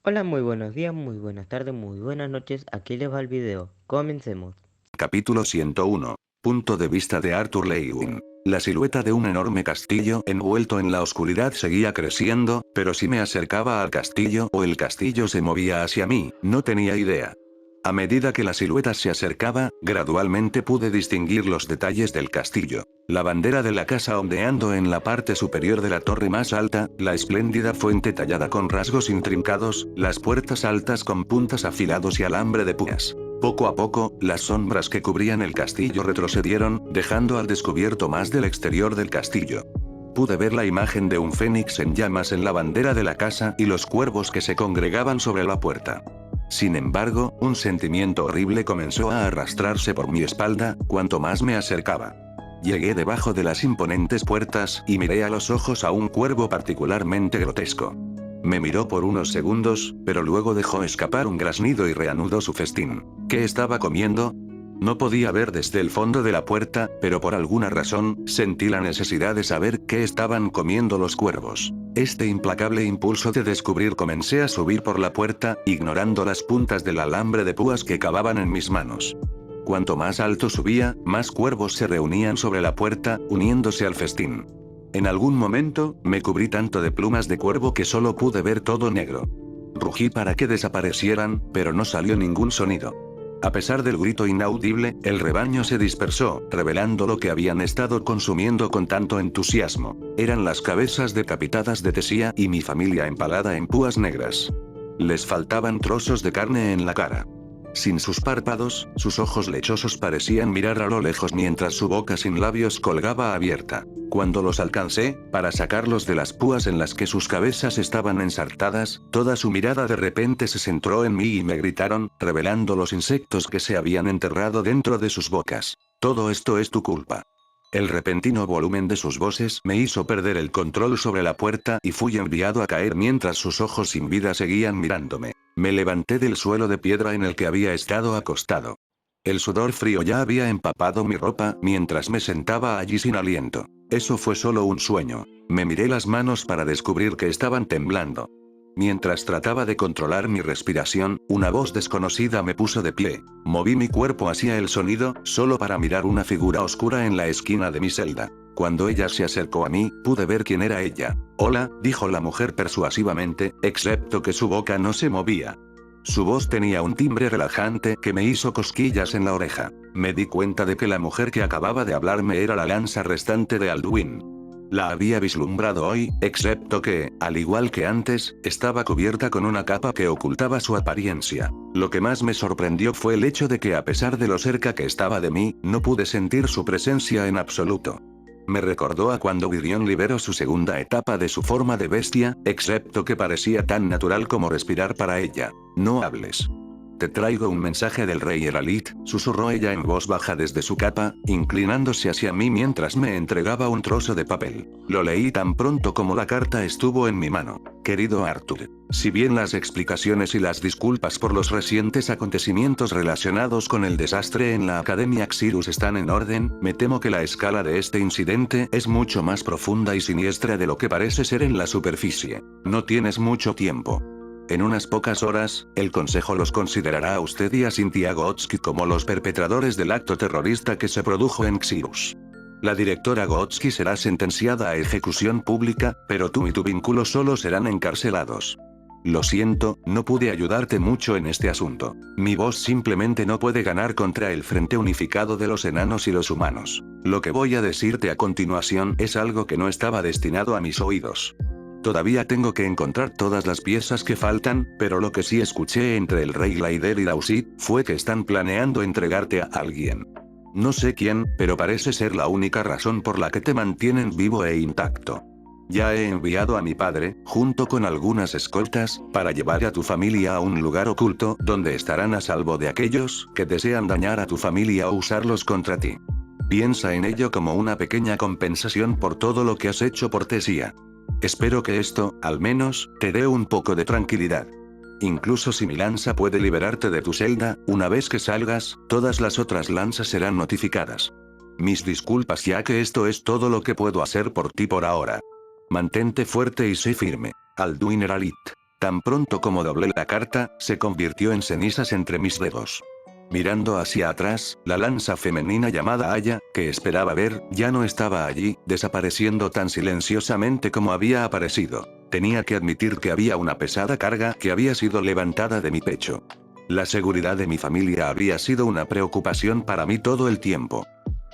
Hola, muy buenos días, muy buenas tardes, muy buenas noches. Aquí les va el video. Comencemos. Capítulo 101. Punto de vista de Arthur Lewin. La silueta de un enorme castillo envuelto en la oscuridad seguía creciendo, pero si me acercaba al castillo o el castillo se movía hacia mí, no tenía idea. A medida que la silueta se acercaba, gradualmente pude distinguir los detalles del castillo. La bandera de la casa ondeando en la parte superior de la torre más alta, la espléndida fuente tallada con rasgos intrincados, las puertas altas con puntas afilados y alambre de púas. Poco a poco, las sombras que cubrían el castillo retrocedieron, dejando al descubierto más del exterior del castillo. Pude ver la imagen de un fénix en llamas en la bandera de la casa y los cuervos que se congregaban sobre la puerta. Sin embargo, un sentimiento horrible comenzó a arrastrarse por mi espalda, cuanto más me acercaba. Llegué debajo de las imponentes puertas y miré a los ojos a un cuervo particularmente grotesco. Me miró por unos segundos, pero luego dejó escapar un graznido y reanudó su festín. ¿Qué estaba comiendo? No podía ver desde el fondo de la puerta, pero por alguna razón, sentí la necesidad de saber qué estaban comiendo los cuervos. Este implacable impulso de descubrir comencé a subir por la puerta, ignorando las puntas del alambre de púas que cavaban en mis manos. Cuanto más alto subía, más cuervos se reunían sobre la puerta, uniéndose al festín. En algún momento, me cubrí tanto de plumas de cuervo que solo pude ver todo negro. Rugí para que desaparecieran, pero no salió ningún sonido. A pesar del grito inaudible, el rebaño se dispersó, revelando lo que habían estado consumiendo con tanto entusiasmo. Eran las cabezas decapitadas de Tesía y mi familia empalada en púas negras. Les faltaban trozos de carne en la cara. Sin sus párpados, sus ojos lechosos parecían mirar a lo lejos mientras su boca sin labios colgaba abierta. Cuando los alcancé, para sacarlos de las púas en las que sus cabezas estaban ensartadas, toda su mirada de repente se centró en mí y me gritaron, revelando los insectos que se habían enterrado dentro de sus bocas. Todo esto es tu culpa. El repentino volumen de sus voces me hizo perder el control sobre la puerta y fui enviado a caer mientras sus ojos sin vida seguían mirándome. Me levanté del suelo de piedra en el que había estado acostado. El sudor frío ya había empapado mi ropa mientras me sentaba allí sin aliento. Eso fue solo un sueño. Me miré las manos para descubrir que estaban temblando. Mientras trataba de controlar mi respiración, una voz desconocida me puso de pie. Moví mi cuerpo hacia el sonido, solo para mirar una figura oscura en la esquina de mi celda. Cuando ella se acercó a mí, pude ver quién era ella. Hola, dijo la mujer persuasivamente, excepto que su boca no se movía. Su voz tenía un timbre relajante que me hizo cosquillas en la oreja. Me di cuenta de que la mujer que acababa de hablarme era la lanza restante de Alduin. La había vislumbrado hoy, excepto que, al igual que antes, estaba cubierta con una capa que ocultaba su apariencia. Lo que más me sorprendió fue el hecho de que a pesar de lo cerca que estaba de mí, no pude sentir su presencia en absoluto. Me recordó a cuando Virion liberó su segunda etapa de su forma de bestia, excepto que parecía tan natural como respirar para ella. No hables. Te traigo un mensaje del rey Eralit, susurró ella en voz baja desde su capa, inclinándose hacia mí mientras me entregaba un trozo de papel. Lo leí tan pronto como la carta estuvo en mi mano. Querido Arthur, si bien las explicaciones y las disculpas por los recientes acontecimientos relacionados con el desastre en la Academia Xirus están en orden, me temo que la escala de este incidente es mucho más profunda y siniestra de lo que parece ser en la superficie. No tienes mucho tiempo. En unas pocas horas, el Consejo los considerará a usted y a Cynthia Gotsky como los perpetradores del acto terrorista que se produjo en Xirus. La directora Gotsky será sentenciada a ejecución pública, pero tú y tu vínculo solo serán encarcelados. Lo siento, no pude ayudarte mucho en este asunto. Mi voz simplemente no puede ganar contra el Frente Unificado de los Enanos y los Humanos. Lo que voy a decirte a continuación es algo que no estaba destinado a mis oídos. Todavía tengo que encontrar todas las piezas que faltan, pero lo que sí escuché entre el rey Laider y Lausit, fue que están planeando entregarte a alguien. No sé quién, pero parece ser la única razón por la que te mantienen vivo e intacto. Ya he enviado a mi padre, junto con algunas escoltas, para llevar a tu familia a un lugar oculto, donde estarán a salvo de aquellos que desean dañar a tu familia o usarlos contra ti. Piensa en ello como una pequeña compensación por todo lo que has hecho por Tessia. Espero que esto, al menos, te dé un poco de tranquilidad. Incluso si mi lanza puede liberarte de tu celda, una vez que salgas, todas las otras lanzas serán notificadas. Mis disculpas ya que esto es todo lo que puedo hacer por ti por ahora. Mantente fuerte y sé firme. Alduin Eralit. Tan pronto como doblé la carta, se convirtió en cenizas entre mis dedos. Mirando hacia atrás, la lanza femenina llamada Aya, que esperaba ver, ya no estaba allí, desapareciendo tan silenciosamente como había aparecido. Tenía que admitir que había una pesada carga que había sido levantada de mi pecho. La seguridad de mi familia había sido una preocupación para mí todo el tiempo.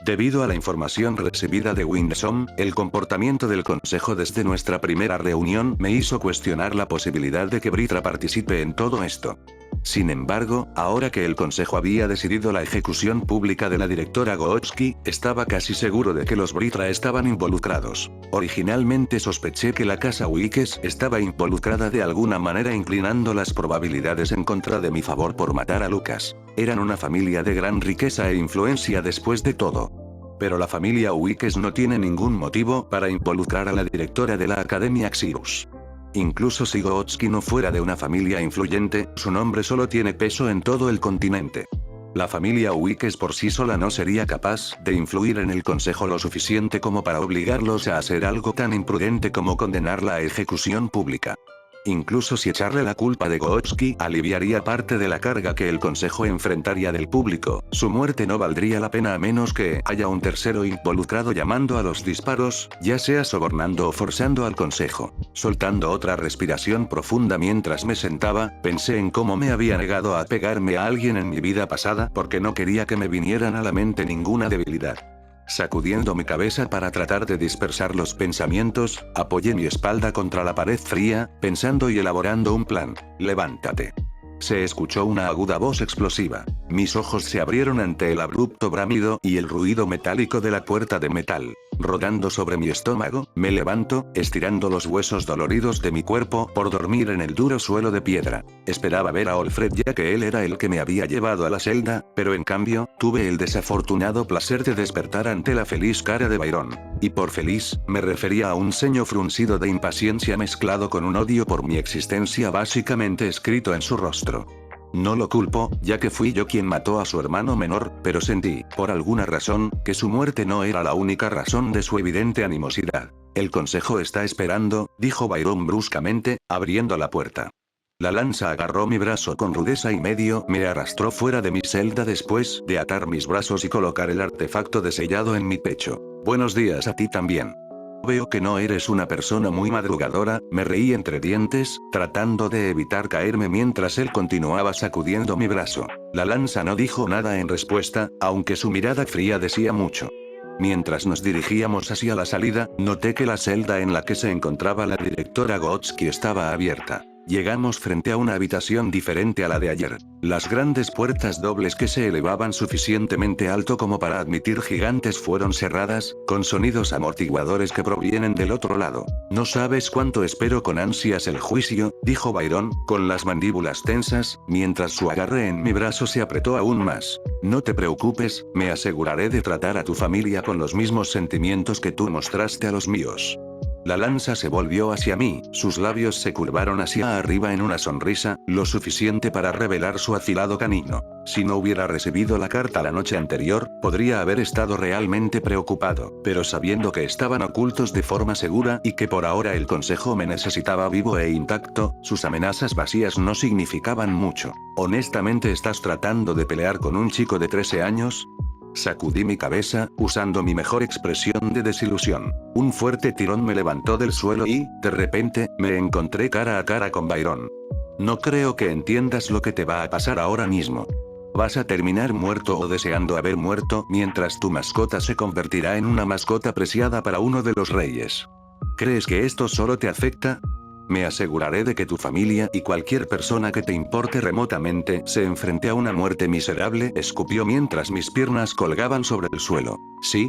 Debido a la información recibida de Winsome, el comportamiento del consejo desde nuestra primera reunión me hizo cuestionar la posibilidad de que Britra participe en todo esto. Sin embargo, ahora que el consejo había decidido la ejecución pública de la directora Gootsky, estaba casi seguro de que los Britra estaban involucrados. Originalmente sospeché que la casa Weekes estaba involucrada de alguna manera, inclinando las probabilidades en contra de mi favor por matar a Lucas. Eran una familia de gran riqueza e influencia después de todo. Pero la familia Weekes no tiene ningún motivo para involucrar a la directora de la Academia Xirus. Incluso si Gootsky no fuera de una familia influyente, su nombre solo tiene peso en todo el continente. La familia Weekes por sí sola no sería capaz de influir en el consejo lo suficiente como para obligarlos a hacer algo tan imprudente como condenar la ejecución pública. Incluso si echarle la culpa de Gootsky aliviaría parte de la carga que el consejo enfrentaría del público, su muerte no valdría la pena a menos que haya un tercero involucrado llamando a los disparos, ya sea sobornando o forzando al consejo. Soltando otra respiración profunda mientras me sentaba, pensé en cómo me había negado a pegarme a alguien en mi vida pasada porque no quería que me vinieran a la mente ninguna debilidad. Sacudiendo mi cabeza para tratar de dispersar los pensamientos, apoyé mi espalda contra la pared fría, pensando y elaborando un plan. Levántate. Se escuchó una aguda voz explosiva. Mis ojos se abrieron ante el abrupto bramido y el ruido metálico de la puerta de metal. Rodando sobre mi estómago, me levanto, estirando los huesos doloridos de mi cuerpo por dormir en el duro suelo de piedra. Esperaba ver a Alfred ya que él era el que me había llevado a la celda, pero en cambio, tuve el desafortunado placer de despertar ante la feliz cara de Byron. Y por feliz, me refería a un ceño fruncido de impaciencia mezclado con un odio por mi existencia básicamente escrito en su rostro. No lo culpo, ya que fui yo quien mató a su hermano menor, pero sentí, por alguna razón, que su muerte no era la única razón de su evidente animosidad. El consejo está esperando, dijo Byron bruscamente, abriendo la puerta. La lanza agarró mi brazo con rudeza y medio me arrastró fuera de mi celda después de atar mis brazos y colocar el artefacto de sellado en mi pecho. Buenos días a ti también. Veo que no eres una persona muy madrugadora, me reí entre dientes, tratando de evitar caerme mientras él continuaba sacudiendo mi brazo. La lanza no dijo nada en respuesta, aunque su mirada fría decía mucho. Mientras nos dirigíamos hacia la salida, noté que la celda en la que se encontraba la directora Gootsky estaba abierta. Llegamos frente a una habitación diferente a la de ayer. Las grandes puertas dobles que se elevaban suficientemente alto como para admitir gigantes fueron cerradas, con sonidos amortiguadores que provienen del otro lado. No sabes cuánto espero con ansias el juicio, dijo Byron, con las mandíbulas tensas, mientras su agarre en mi brazo se apretó aún más. No te preocupes, me aseguraré de tratar a tu familia con los mismos sentimientos que tú mostraste a los míos. La lanza se volvió hacia mí, sus labios se curvaron hacia arriba en una sonrisa, lo suficiente para revelar su afilado canino. Si no hubiera recibido la carta la noche anterior, podría haber estado realmente preocupado, pero sabiendo que estaban ocultos de forma segura y que por ahora el consejo me necesitaba vivo e intacto, sus amenazas vacías no significaban mucho. ¿Honestamente estás tratando de pelear con un chico de 13 años? Sacudí mi cabeza, usando mi mejor expresión de desilusión. Un fuerte tirón me levantó del suelo y, de repente, me encontré cara a cara con Byron. No creo que entiendas lo que te va a pasar ahora mismo. Vas a terminar muerto o deseando haber muerto mientras tu mascota se convertirá en una mascota preciada para uno de los reyes. ¿Crees que esto solo te afecta? Me aseguraré de que tu familia y cualquier persona que te importe remotamente se enfrente a una muerte miserable, escupió mientras mis piernas colgaban sobre el suelo. Sí,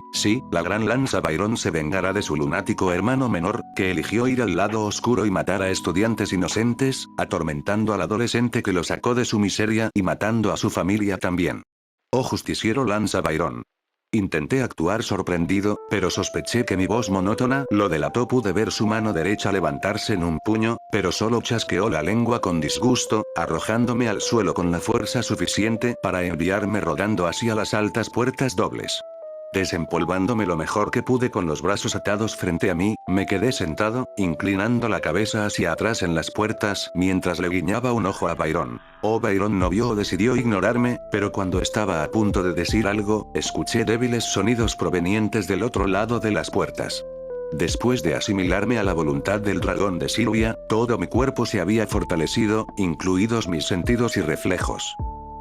la gran lanza Byron se vengará de su lunático hermano menor, que eligió ir al lado oscuro y matar a estudiantes inocentes, atormentando al adolescente que lo sacó de su miseria y matando a su familia también. Oh justiciero lanza Byron. Intenté actuar sorprendido, pero sospeché que mi voz monótona lo delató. Pude ver su mano derecha levantarse en un puño, pero solo chasqueó la lengua con disgusto, arrojándome al suelo con la fuerza suficiente para enviarme rodando hacia las altas puertas dobles. Desempolvándome lo mejor que pude con los brazos atados frente a mí, me quedé sentado, inclinando la cabeza hacia atrás en las puertas, mientras le guiñaba un ojo a Byron. Byron no vio o decidió ignorarme, pero cuando estaba a punto de decir algo, escuché débiles sonidos provenientes del otro lado de las puertas. Después de asimilarme a la voluntad del dragón de Silvia, todo mi cuerpo se había fortalecido, incluidos mis sentidos y reflejos.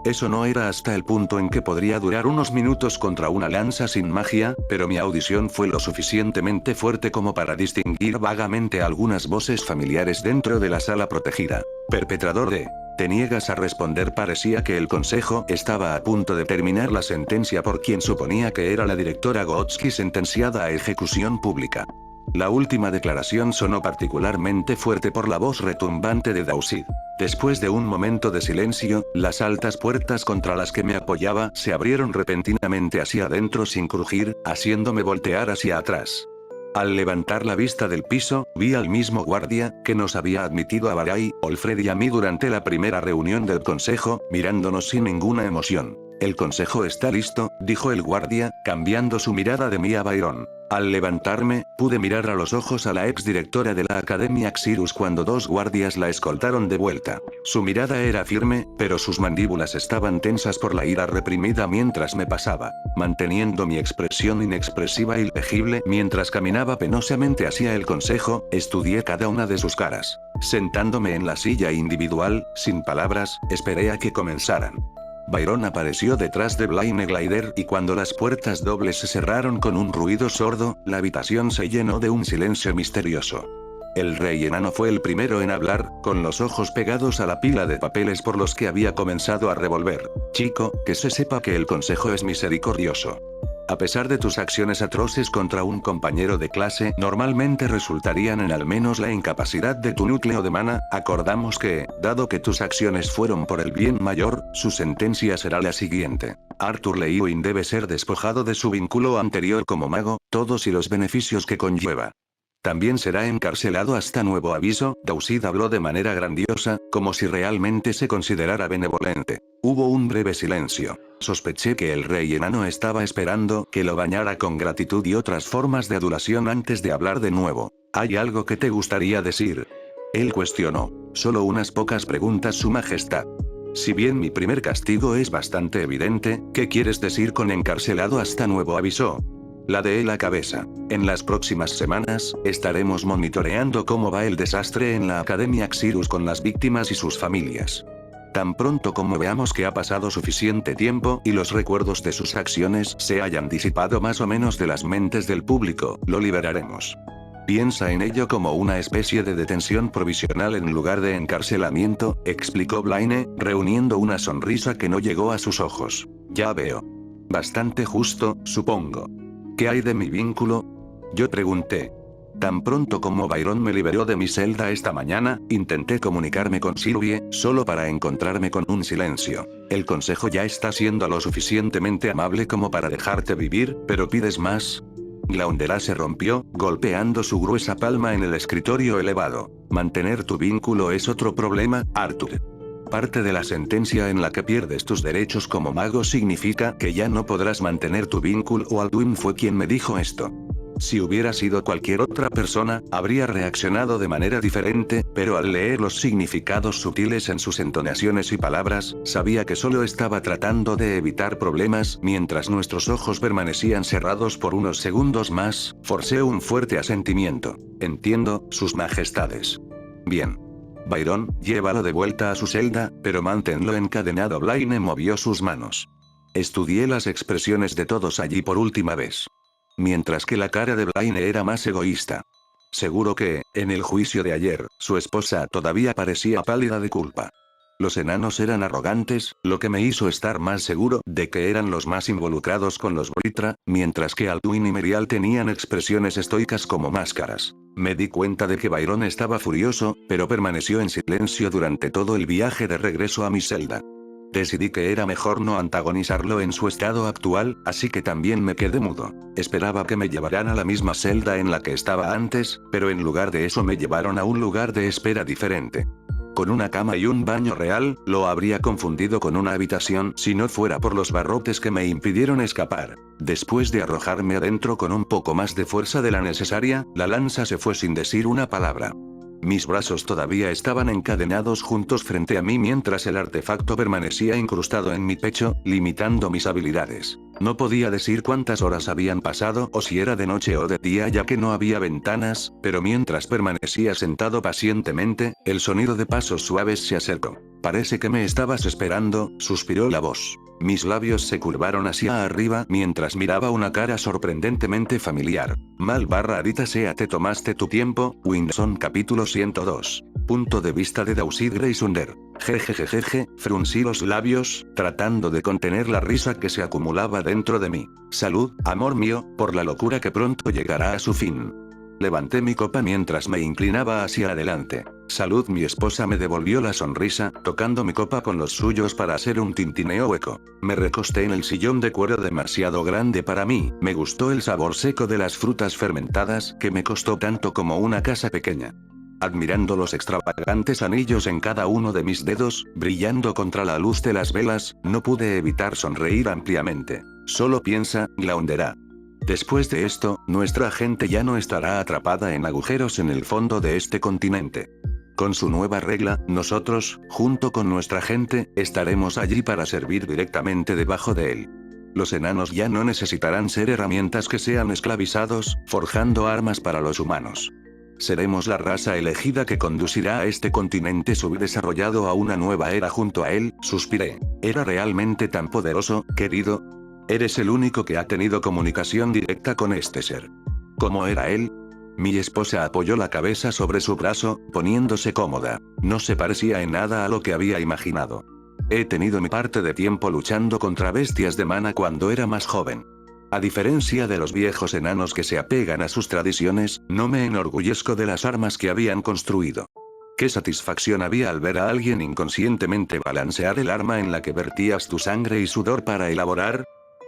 Eso no era hasta el punto en que podría durar unos minutos contra una lanza sin magia, pero mi audición fue lo suficientemente fuerte como para distinguir vagamente algunas voces familiares dentro de la sala protegida. Perpetrador de... Te niegas a responder. Parecía que el consejo estaba a punto de terminar la sentencia por quien suponía que era la directora Gotsky sentenciada a ejecución pública. La última declaración sonó particularmente fuerte por la voz retumbante de Dausid. Después de un momento de silencio, las altas puertas contra las que me apoyaba se abrieron repentinamente hacia adentro sin crujir, haciéndome voltear hacia atrás. Al levantar la vista del piso, vi al mismo guardia, que nos había admitido a Barai, Olfred y a mí durante la primera reunión del consejo, mirándonos sin ninguna emoción. El consejo está listo, dijo el guardia, cambiando su mirada de mí a Byron. Al levantarme, pude mirar a los ojos a la exdirectora de la Academia Xirus cuando dos guardias la escoltaron de vuelta. Su mirada era firme, pero sus mandíbulas estaban tensas por la ira reprimida mientras me pasaba. Manteniendo mi expresión inexpresiva y legible mientras caminaba penosamente hacia el consejo, estudié cada una de sus caras. Sentándome en la silla individual, sin palabras, esperé a que comenzaran. Byron apareció detrás de Blaine Glider y cuando las puertas dobles se cerraron con un ruido sordo, la habitación se llenó de un silencio misterioso. El rey enano fue el primero en hablar, con los ojos pegados a la pila de papeles por los que había comenzado a revolver. Chico, que se sepa que el consejo es misericordioso. A pesar de tus acciones atroces contra un compañero de clase, normalmente resultarían en al menos la incapacidad de tu núcleo de mana, acordamos que, dado que tus acciones fueron por el bien mayor, su sentencia será la siguiente. Arthur Lewin debe ser despojado de su vínculo anterior como mago, todos y los beneficios que conlleva. También será encarcelado hasta nuevo aviso. Dausid habló de manera grandiosa, como si realmente se considerara benevolente. Hubo un breve silencio. Sospeché que el rey enano estaba esperando que lo bañara con gratitud y otras formas de adulación antes de hablar de nuevo. ¿Hay algo que te gustaría decir? Él cuestionó. Solo unas pocas preguntas, Su Majestad. Si bien mi primer castigo es bastante evidente, ¿qué quieres decir con encarcelado hasta nuevo aviso? Ladeé la cabeza. En las próximas semanas, estaremos monitoreando cómo va el desastre en la Academia Xirus con las víctimas y sus familias. Tan pronto como veamos que ha pasado suficiente tiempo y los recuerdos de sus acciones se hayan disipado más o menos de las mentes del público, lo liberaremos. Piensa en ello como una especie de detención provisional en lugar de encarcelamiento, explicó Blaine, reuniendo una sonrisa que no llegó a sus ojos. Ya veo. Bastante justo, supongo. ¿Qué hay de mi vínculo? Yo pregunté. Tan pronto como Byron me liberó de mi celda esta mañana, intenté comunicarme con Sylvie, solo para encontrarme con un silencio. El consejo ya está siendo lo suficientemente amable como para dejarte vivir, pero pides más. La hondera se rompió, golpeando su gruesa palma en el escritorio elevado. Mantener tu vínculo es otro problema, Arthur. Parte de la sentencia en la que pierdes tus derechos como mago significa que ya no podrás mantener tu vínculo. Alduin fue quien me dijo esto. Si hubiera sido cualquier otra persona, habría reaccionado de manera diferente, pero al leer los significados sutiles en sus entonaciones y palabras, sabía que solo estaba tratando de evitar problemas. Mientras nuestros ojos permanecían cerrados por unos segundos más, forcé un fuerte asentimiento. Entiendo, sus majestades. Bien. Byron, llévalo de vuelta a su celda, pero manténlo encadenado. Blaine movió sus manos. Estudié las expresiones de todos allí por última vez. Mientras que la cara de Blaine era más egoísta. Seguro que, en el juicio de ayer, su esposa todavía parecía pálida de culpa. Los enanos eran arrogantes, lo que me hizo estar más seguro de que eran los más involucrados con los Britra, mientras que Alduin y Merial tenían expresiones estoicas como máscaras. Me di cuenta de que Byron estaba furioso, pero permaneció en silencio durante todo el viaje de regreso a mi celda. Decidí que era mejor no antagonizarlo en su estado actual, así que también me quedé mudo. Esperaba que me llevaran a la misma celda en la que estaba antes, pero en lugar de eso me llevaron a un lugar de espera diferente. Con una cama y un baño real, lo habría confundido con una habitación si no fuera por los barrotes que me impidieron escapar. Después de arrojarme adentro con un poco más de fuerza de la necesaria, la lanza se fue sin decir una palabra. Mis brazos todavía estaban encadenados juntos frente a mí mientras el artefacto permanecía incrustado en mi pecho, limitando mis habilidades. No podía decir cuántas horas habían pasado o si era de noche o de día ya que no había ventanas, pero mientras permanecía sentado pacientemente, el sonido de pasos suaves se acercó. Parece que me estabas esperando, suspiró la voz. Mis labios se curvaron hacia arriba mientras miraba una cara sorprendentemente familiar. Mal/Arita sea te tomaste tu tiempo, Winson capítulo 102. Punto de vista de Dausid Greysunder. Jejejejeje, fruncí los labios, tratando de contener la risa que se acumulaba dentro de mí. Salud, amor mío, por la locura que pronto llegará a su fin. Levanté mi copa mientras me inclinaba hacia adelante. Salud, mi esposa me devolvió la sonrisa, tocando mi copa con los suyos para hacer un tintineo hueco. Me recosté en el sillón de cuero demasiado grande para mí, me gustó el sabor seco de las frutas fermentadas que me costó tanto como una casa pequeña. Admirando los extravagantes anillos en cada uno de mis dedos, brillando contra la luz de las velas, no pude evitar sonreír ampliamente. Solo piensa, Glaundera. Después de esto, nuestra gente ya no estará atrapada en agujeros en el fondo de este continente. Con su nueva regla, nosotros, junto con nuestra gente, estaremos allí para servir directamente debajo de él. Los enanos ya no necesitarán ser herramientas que sean esclavizados, forjando armas para los humanos. Seremos la raza elegida que conducirá a este continente subdesarrollado a una nueva era junto a él, suspiré. ¿Era realmente tan poderoso, querido? Eres el único que ha tenido comunicación directa con este ser. ¿Cómo era él? Mi esposa apoyó la cabeza sobre su brazo, poniéndose cómoda. No se parecía en nada a lo que había imaginado. He tenido mi parte de tiempo luchando contra bestias de mana cuando era más joven. A diferencia de los viejos enanos que se apegan a sus tradiciones, no me enorgullezco de las armas que habían construido. Qué satisfacción había al ver a alguien inconscientemente balancear el arma en la que vertías tu sangre y sudor para elaborar.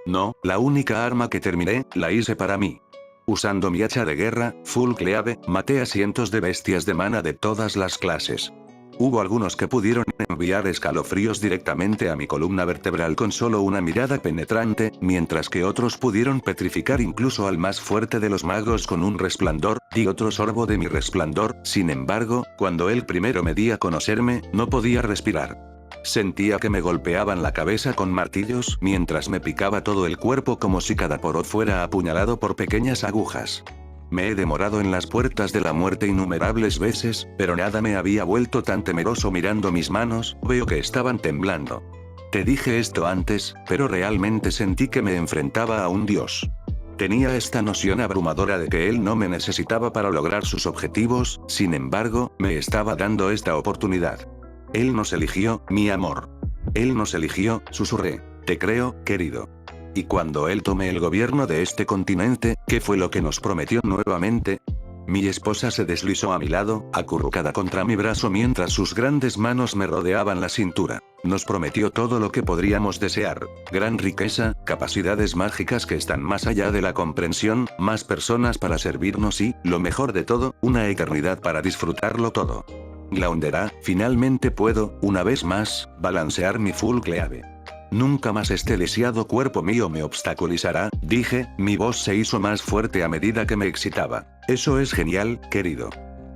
No, la única arma que terminé, la hice para mí. Usando mi hacha de guerra, Full Cleave, maté a cientos de bestias de mana de todas las clases. Hubo algunos que pudieron enviar escalofríos directamente a mi columna vertebral con solo una mirada penetrante, mientras que otros pudieron petrificar incluso al más fuerte de los magos con un resplandor. Di otro sorbo de mi resplandor, sin embargo, cuando él primero me di a conocerme, no podía respirar. Sentía que me golpeaban la cabeza con martillos mientras me picaba todo el cuerpo como si cada poro fuera apuñalado por pequeñas agujas. Me he demorado en las puertas de la muerte innumerables veces, pero nada me había vuelto tan temeroso mirando mis manos, veo que estaban temblando. Te dije esto antes, pero realmente sentí que me enfrentaba a un dios. Tenía esta noción abrumadora de que él no me necesitaba para lograr sus objetivos, sin embargo, me estaba dando esta oportunidad. Él nos eligió, mi amor. Él nos eligió, susurré. Te creo, querido. Y cuando él tome el gobierno de este continente, ¿qué fue lo que nos prometió nuevamente? Mi esposa se deslizó a mi lado, acurrucada contra mi brazo mientras sus grandes manos me rodeaban la cintura. Nos prometió todo lo que podríamos desear. Gran riqueza, capacidades mágicas que están más allá de la comprensión, más personas para servirnos y, lo mejor de todo, una eternidad para disfrutarlo todo. Glaundera, finalmente puedo, una vez más, balancear mi Full Cleave. Nunca más este lisiado cuerpo mío me obstaculizará, dije, mi voz se hizo más fuerte a medida que me excitaba. Eso es genial, querido.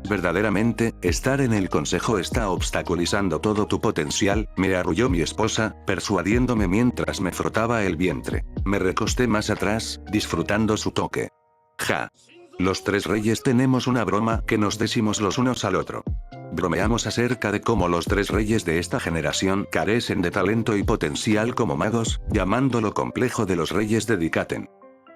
Verdaderamente, estar en el consejo está obstaculizando todo tu potencial, me arrulló mi esposa, persuadiéndome mientras me frotaba el vientre. Me recosté más atrás, disfrutando su toque. Ja. Los tres reyes tenemos una broma que nos decimos los unos al otro. Bromeamos acerca de cómo los tres reyes de esta generación carecen de talento y potencial como magos, llamándolo complejo de los reyes de Dikaten.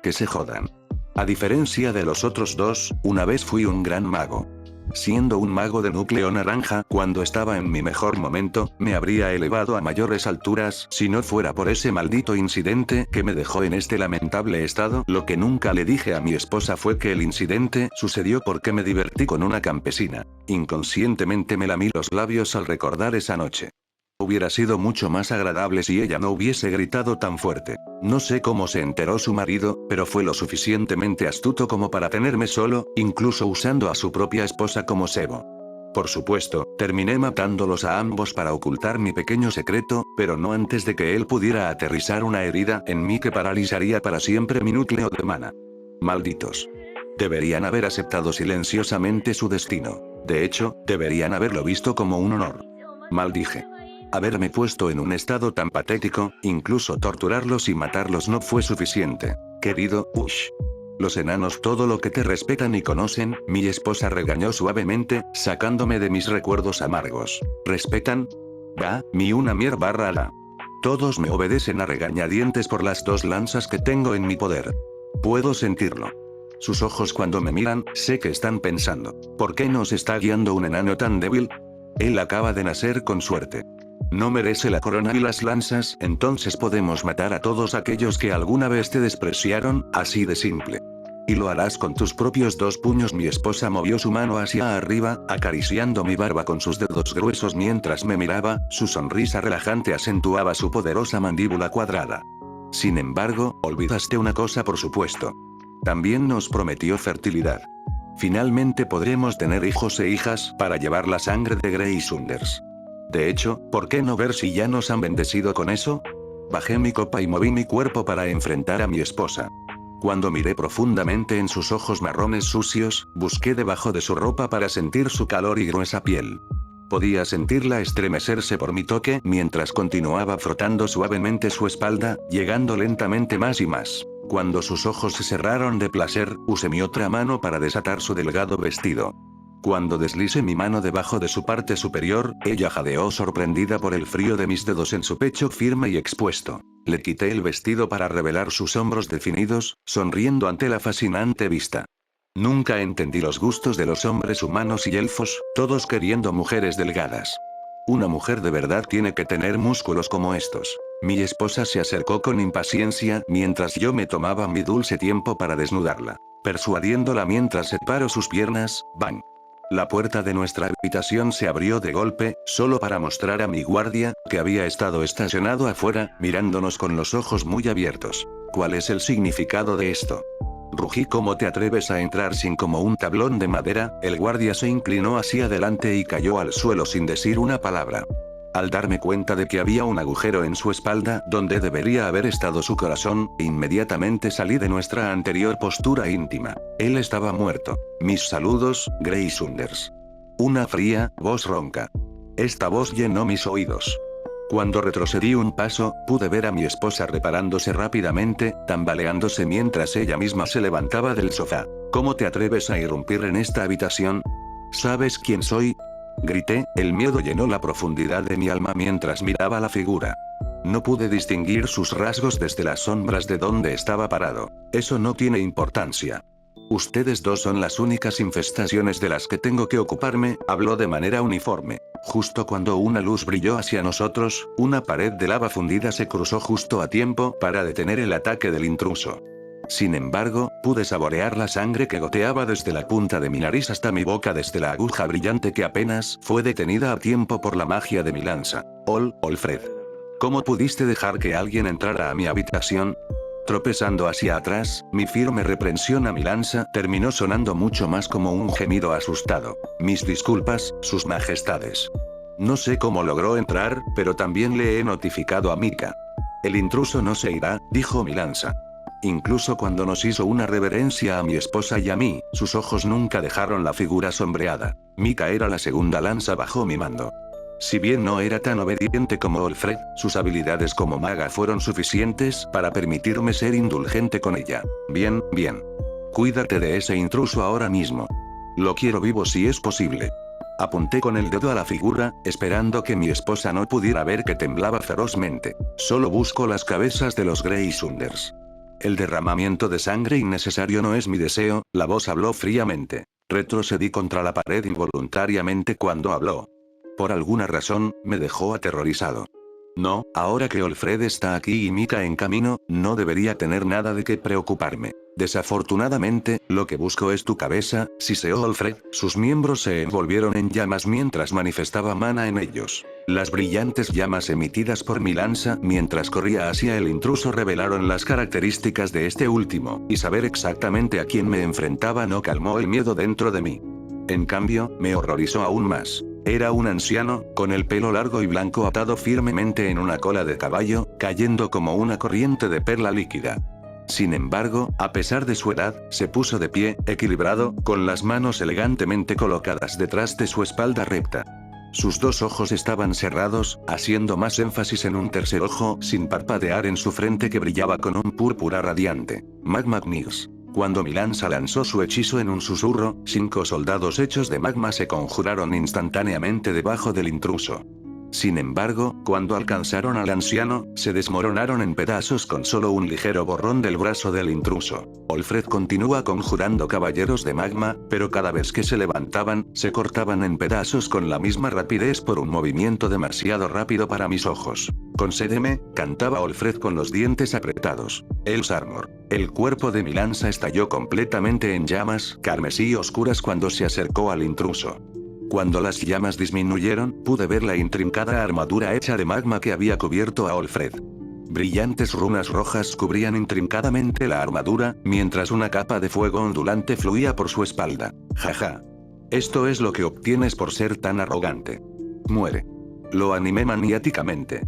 Que se jodan. A diferencia de los otros dos, una vez fui un gran mago. Siendo un mago de núcleo naranja, cuando estaba en mi mejor momento, me habría elevado a mayores alturas si no fuera por ese maldito incidente que me dejó en este lamentable estado. Lo que nunca le dije a mi esposa fue que el incidente sucedió porque me divertí con una campesina. Inconscientemente me lamí los labios al recordar esa noche. Hubiera sido mucho más agradable si ella no hubiese gritado tan fuerte. No sé cómo se enteró su marido, pero fue lo suficientemente astuto como para tenerme solo, incluso usando a su propia esposa como cebo. Por supuesto, terminé matándolos a ambos para ocultar mi pequeño secreto, pero no antes de que él pudiera aterrizar una herida en mí que paralizaría para siempre mi núcleo de mana. Malditos. Deberían haber aceptado silenciosamente su destino. De hecho, deberían haberlo visto como un honor. Maldije. Haberme puesto en un estado tan patético, incluso torturarlos y matarlos no fue suficiente. Querido Ush. Los enanos todo lo que te respetan y conocen, mi esposa regañó suavemente, sacándome de mis recuerdos amargos. ¿Respetan? Va, mi una mier barra la. Todos me obedecen a regañadientes por las 2 lanzas que tengo en mi poder. Puedo sentirlo. Sus ojos cuando me miran, sé que están pensando, ¿por qué nos está guiando un enano tan débil? Él acaba de nacer con suerte. No merece la corona y las lanzas, entonces podemos matar a todos aquellos que alguna vez te despreciaron, así de simple. Y lo harás con tus propios 2 puños. Mi esposa movió su mano hacia arriba, acariciando mi barba con sus dedos gruesos mientras me miraba, su sonrisa relajante acentuaba su poderosa mandíbula cuadrada. Sin embargo, olvidaste una cosa por supuesto. También nos prometió fertilidad. Finalmente podremos tener hijos e hijas para llevar la sangre de Grey Sunders. De hecho, ¿por qué no ver si ya nos han bendecido con eso? Bajé mi copa y moví mi cuerpo para enfrentar a mi esposa. Cuando miré profundamente en sus ojos marrones sucios, busqué debajo de su ropa para sentir su calor y gruesa piel. Podía sentirla estremecerse por mi toque mientras continuaba frotando suavemente su espalda, llegando lentamente más y más. Cuando sus ojos se cerraron de placer, usé mi otra mano para desatar su delgado vestido. Cuando deslicé mi mano debajo de su parte superior, ella jadeó sorprendida por el frío de mis dedos en su pecho firme y expuesto. Le quité el vestido para revelar sus hombros definidos, sonriendo ante la fascinante vista. Nunca entendí los gustos de los hombres humanos y elfos, todos queriendo mujeres delgadas. Una mujer de verdad tiene que tener músculos como estos. Mi esposa se acercó con impaciencia mientras yo me tomaba mi dulce tiempo para desnudarla. Persuadiéndola mientras separó sus piernas, ¡bang! La puerta de nuestra habitación se abrió de golpe, solo para mostrar a mi guardia, que había estado estacionado afuera, mirándonos con los ojos muy abiertos. ¿Cuál es el significado de esto? Rugí. ¿Cómo te atreves a entrar sin como un tablón de madera? El guardia se inclinó hacia adelante y cayó al suelo sin decir una palabra. Al darme cuenta de que había un agujero en su espalda donde debería haber estado su corazón, inmediatamente salí de nuestra anterior postura íntima. Él estaba muerto. Mis saludos, Grey Sunders. Una fría voz ronca. Esta voz llenó mis oídos. Cuando retrocedí un paso, pude ver a mi esposa reparándose rápidamente, tambaleándose mientras ella misma se levantaba del sofá. ¿Cómo te atreves a irrumpir en esta habitación? ¿Sabes quién soy? Grité, el miedo llenó la profundidad de mi alma mientras miraba la figura. No pude distinguir sus rasgos desde las sombras de donde estaba parado. Eso no tiene importancia. Ustedes 2 son las únicas infestaciones de las que tengo que ocuparme, habló de manera uniforme. Justo cuando una luz brilló hacia nosotros, una pared de lava fundida se cruzó justo a tiempo para detener el ataque del intruso. Sin embargo, pude saborear la sangre que goteaba desde la punta de mi nariz hasta mi boca desde la aguja brillante que apenas fue detenida a tiempo por la magia de mi lanza. Olfred. ¿Cómo pudiste dejar que alguien entrara a mi habitación? Tropezando hacia atrás, mi firme reprensión a mi lanza terminó sonando mucho más como un gemido asustado. Mis disculpas, sus majestades. No sé cómo logró entrar, pero también le he notificado a Mika. El intruso no se irá, dijo mi lanza. Incluso cuando nos hizo una reverencia a mi esposa y a mí, sus ojos nunca dejaron la figura sombreada. Mika era la segunda lanza bajo mi mando. Si bien no era tan obediente como Olfred, sus habilidades como maga fueron suficientes para permitirme ser indulgente con ella. Bien. Cuídate de ese intruso ahora mismo. Lo quiero vivo si es posible. Apunté con el dedo a la figura, esperando que mi esposa no pudiera ver que temblaba ferozmente. Solo busco las cabezas de los Grey Sunders. El derramamiento de sangre innecesario no es mi deseo, la voz habló fríamente. Retrocedí contra la pared involuntariamente cuando habló. Por alguna razón, me dejó aterrorizado. No, ahora que Olfred está aquí y Mika en camino, no debería tener nada de qué preocuparme. Desafortunadamente, lo que busco es tu cabeza, siseó Olfred. Sus miembros se envolvieron en llamas mientras manifestaba mana en ellos. Las brillantes llamas emitidas por mi lanza mientras corría hacia el intruso revelaron las características de este último, y saber exactamente a quién me enfrentaba no calmó el miedo dentro de mí. En cambio, me horrorizó aún más. Era un anciano, con el pelo largo y blanco atado firmemente en una cola de caballo, cayendo como una corriente de perla líquida. Sin embargo, a pesar de su edad, se puso de pie, equilibrado, con las manos elegantemente colocadas detrás de su espalda recta. Sus dos ojos estaban cerrados, haciendo más énfasis en un tercer ojo sin parpadear en su frente que brillaba con un púrpura radiante. Magma Mix. Cuando mi lanza lanzó su hechizo en un susurro, 5 soldados hechos de magma se conjuraron instantáneamente debajo del intruso. Sin embargo, cuando alcanzaron al anciano, se desmoronaron en pedazos con solo un ligero borrón del brazo del intruso. Olfred continúa conjurando caballeros de magma, pero cada vez que se levantaban, se cortaban en pedazos con la misma rapidez por un movimiento demasiado rápido para mis ojos. Concédeme, cantaba Olfred con los dientes apretados. Els Armor. El cuerpo de mi lanza estalló completamente en llamas carmesí oscuras cuando se acercó al intruso. Cuando las llamas disminuyeron, pude ver la intrincada armadura hecha de magma que había cubierto a Olfred. Brillantes runas rojas cubrían intrincadamente la armadura, mientras una capa de fuego ondulante fluía por su espalda. Jaja. Esto es lo que obtienes por ser tan arrogante. Muere. Lo animé maniáticamente.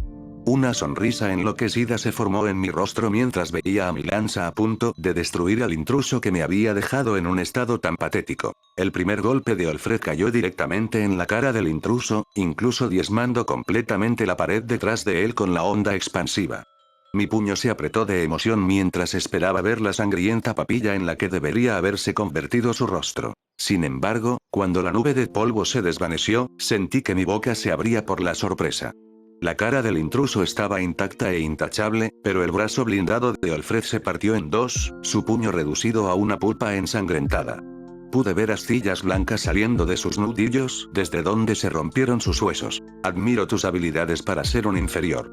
Una sonrisa enloquecida se formó en mi rostro mientras veía a mi lanza a punto de destruir al intruso que me había dejado en un estado tan patético. El primer golpe de Olfred cayó directamente en la cara del intruso, incluso diezmando completamente la pared detrás de él con la onda expansiva. Mi puño se apretó de emoción mientras esperaba ver la sangrienta papilla en la que debería haberse convertido su rostro. Sin embargo, cuando la nube de polvo se desvaneció, sentí que mi boca se abría por la sorpresa. La cara del intruso estaba intacta e intachable, pero el brazo blindado de Olfred se partió en dos, su puño reducido a una pulpa ensangrentada. Pude ver astillas blancas saliendo de sus nudillos, desde donde se rompieron sus huesos. Admiro tus habilidades para ser un inferior.